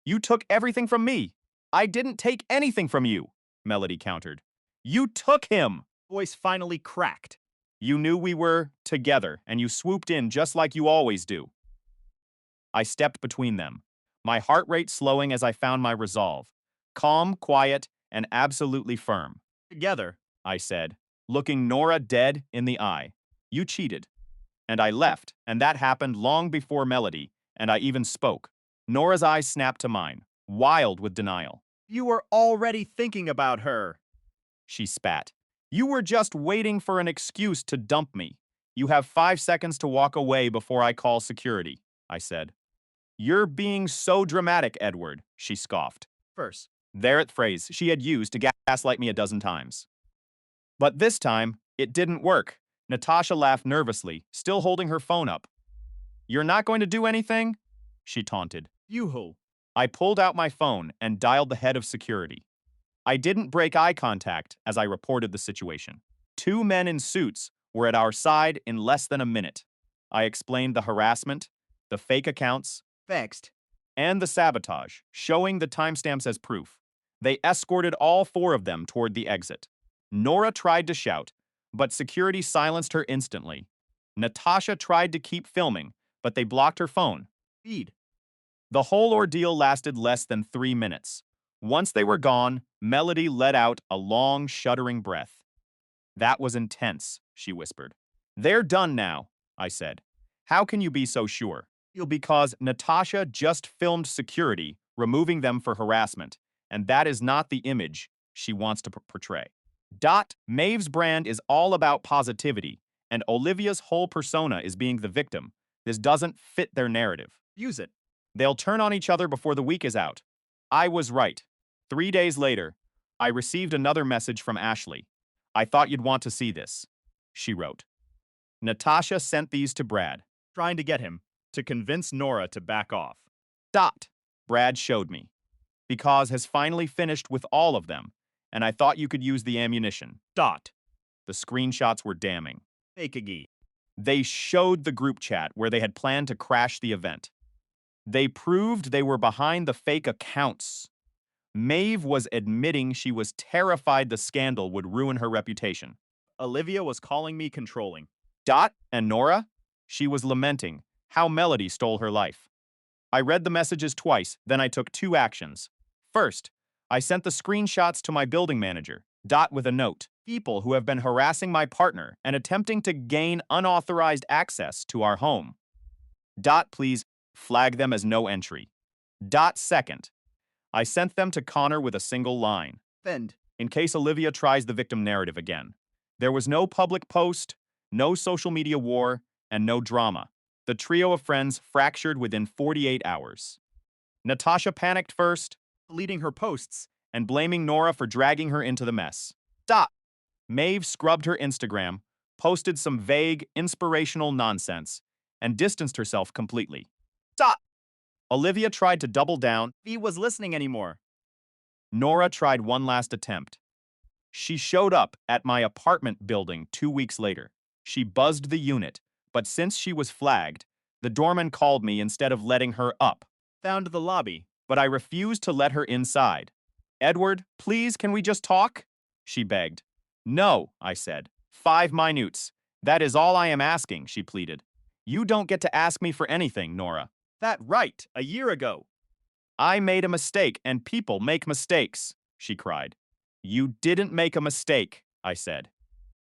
You took everything from me. I didn't take anything from you, Melody countered. You took him. Voice finally cracked. You knew we were together, and you swooped in just like you always do. I stepped between them, my heart rate slowing as I found my resolve. Calm, quiet, and absolutely firm. Together. I said, looking Nora dead in the eye. You cheated. And I left, and that happened long before Melody, and I even spoke. Nora's eyes snapped to mine, wild with denial. You were already thinking about her. She spat. You were just waiting for an excuse to dump me. You have 5 seconds to walk away before I call security, I said. You're being so dramatic, Edward, she scoffed. First. There the phrase she had used to gaslight me a dozen times. But this time, it didn't work. Natasha laughed nervously, still holding her phone up. You're not going to do anything? She taunted. You-ho. I pulled out my phone and dialed the head of security. I didn't break eye contact as I reported the situation. 2 men in suits were at our side in less than a minute. I explained the harassment, the fake accounts, Vexed. and the sabotage, showing the timestamps as proof. They escorted all 4 of them toward the exit. Nora tried to shout, but security silenced her instantly. Natasha tried to keep filming, but they blocked her phone. Feed. The whole ordeal lasted less than 3 minutes. Once they were gone, Melody let out a long, shuddering breath. That was intense, she whispered. They're done now, I said. How can you be so sure? Because Natasha just filmed security, removing them for harassment, and that is not the image she wants to portray. Maeve's brand is all about positivity, and Olivia's whole persona is being the victim. This doesn't fit their narrative. Use it. They'll turn on each other before the week is out. I was right. 3 days later, I received another message from Ashley. I thought you'd want to see this, she wrote. Natasha sent these to Brad. Trying to get him to convince Nora to back off. Brad showed me. Because has finally finished with all of them, and I thought you could use the ammunition. The screenshots were damning. Fake-a-gee. They showed the group chat where they had planned to crash the event. They proved they were behind the fake accounts. Maeve was admitting she was terrified the scandal would ruin her reputation. Olivia was calling me controlling. And Nora? She was lamenting how Melody stole her life. I read the messages twice, then I took 2 actions. First, I sent the screenshots to my building manager, with a note. People who have been harassing my partner and attempting to gain unauthorized access to our home. Please flag them as no entry. Second, I sent them to Connor with a single line. Fend. In case Olivia tries the victim narrative again. There was no public post, no social media war, and no drama. The trio of friends fractured within 48 hours. Natasha panicked first, Deleting her posts. and blaming Nora for dragging her into the mess. Maeve scrubbed her Instagram, posted some vague, inspirational nonsense, and distanced herself completely. Olivia tried to double down. He was listening anymore. Nora tried one last attempt. She showed up at my apartment building 2 weeks later. She buzzed the unit, but since she was flagged, the doorman called me instead of letting her up. Found the lobby. But I refused to let her inside. Edward, please, can we just talk? She begged. No, I said. 5 minutes. That is all I am asking, she pleaded. You don't get to ask me for anything, Nora. That right, a year ago. I made a mistake, and people make mistakes, she cried. You didn't make a mistake, I said.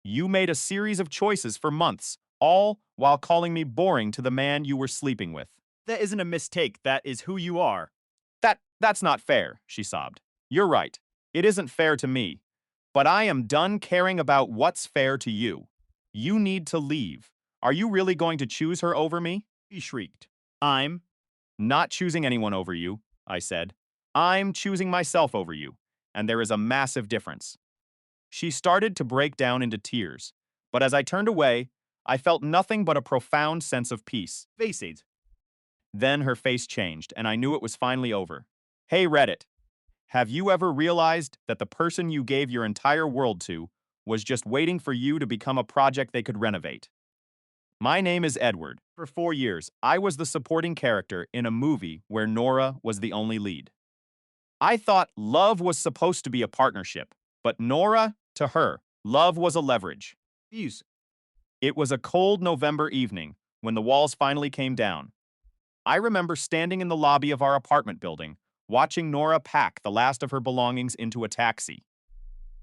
You made a series of choices for months, all while calling me boring to the man you were sleeping with. That isn't a mistake, that is who you are. That's not fair, she sobbed. You're right. It isn't fair to me. But I am done caring about what's fair to you. You need to leave. Are you really going to choose her over me? He shrieked. I'm Not choosing anyone over you, I said. I'm choosing myself over you, and there is a massive difference. She started to break down into tears, but as I turned away, I felt nothing but a profound sense of peace. faced. Then her face changed, and I knew it was finally over. Hey, Reddit, have you ever realized that the person you gave your entire world to was just waiting for you to become a project they could renovate? My name is Edward. For 4 years, I was the supporting character in a movie where Nora was the only lead. I thought love was supposed to be a partnership, but Nora, to her, love was a leverage. Fuse. It was a cold November evening when the walls finally came down. I remember standing in the lobby of our apartment building, watching Nora pack the last of her belongings into a taxi.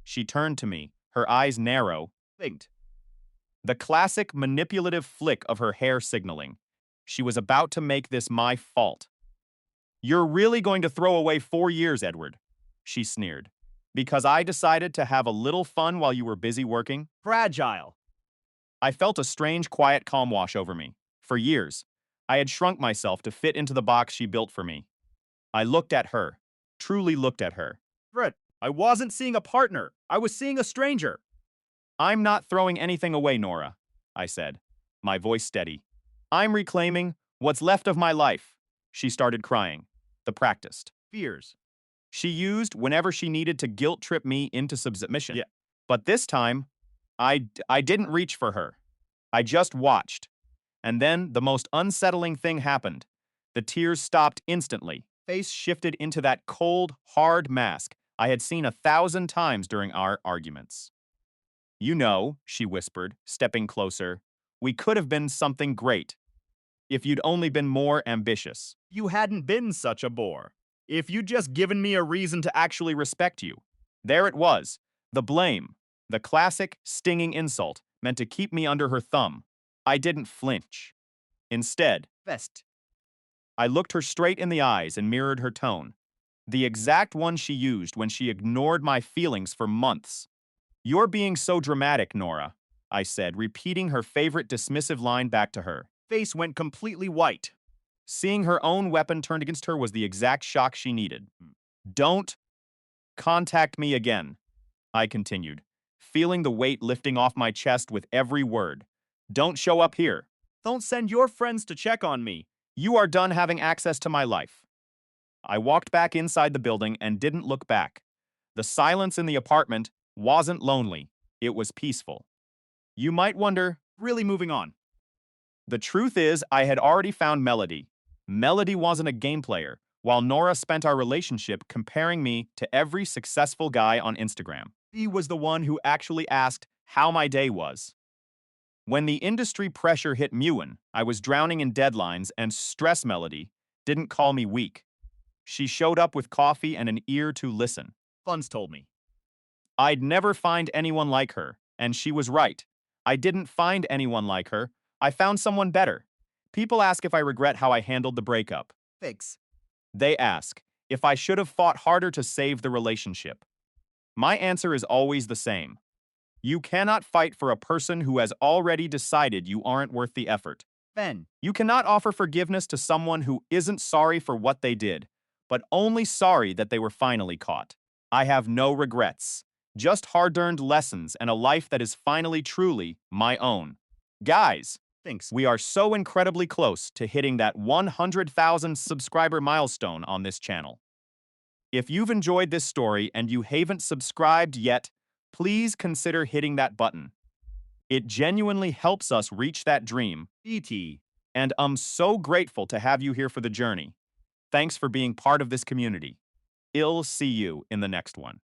She turned to me, her eyes narrow, Blinked. the classic manipulative flick of her hair signaling. She was about to make this my fault. You're really going to throw away 4 years, Edward, she sneered. Because I decided to have a little fun while you were busy working? Fragile. I felt a strange, quiet calm wash over me. For years, I had shrunk myself to fit into the box she built for me. I looked at her, truly looked at her. Fred, I wasn't seeing a partner. I was seeing a stranger. I'm not throwing anything away, Nora, I said, my voice steady. I'm reclaiming what's left of my life. She started crying. The practiced. Fears. She used whenever she needed to guilt trip me into submission. Yeah. But this time, I didn't reach for her. I just watched. And then the most unsettling thing happened. The tears stopped instantly. Face shifted into that cold, hard mask I had seen 1,000 times during our arguments. You know, she whispered, stepping closer, we could have been something great. If you'd only been more ambitious. You hadn't been such a bore. If you'd just given me a reason to Actually respect you. There it was. The blame. The classic, stinging insult meant to keep me under her thumb. I didn't flinch. Instead, vest. I looked her straight in the eyes and mirrored her tone. The exact one she used when she ignored my feelings for months. You're being so dramatic, Nora, I said, repeating her favorite dismissive line back to her. Face went completely white. Seeing her own weapon turned against her was the exact shock she needed. Don't contact me again, I continued, feeling the weight lifting off my chest with every word. Don't show up here. Don't send your friends to check on me. You are done having access to my life. I walked back inside the building and didn't look back. The silence in the apartment wasn't lonely. It was peaceful. You might wonder, Really moving on. the truth is I had already found Melody. Melody wasn't a game player, while Nora spent our relationship comparing me to every successful guy on Instagram. He was the one who actually asked how my day was. When the industry pressure hit Mewen, I was drowning in deadlines and stress. Melody didn't call me weak. She showed up with coffee and an ear to listen. Funds told me. I'd never find anyone like her, and she was right. I didn't find anyone like her. I found someone better. People ask if I regret how I handled the breakup. Fix. They ask if I should have fought harder to save the relationship. My answer is always the same. You cannot fight for a person who has already decided you aren't worth the effort. Ben. You cannot offer forgiveness to someone who isn't sorry for what they did, but only sorry that they were finally caught. I have no regrets, just hard-earned lessons and a life that is finally truly my own. Guys, Thanks. we are so incredibly close to hitting that 100,000 subscriber milestone on this channel. If you've enjoyed this story and you haven't subscribed yet, please consider hitting that button. It genuinely helps us reach that dream. E.T. And I'm so grateful to have you here for the journey. Thanks for being part of this community. I'll see you in the next one.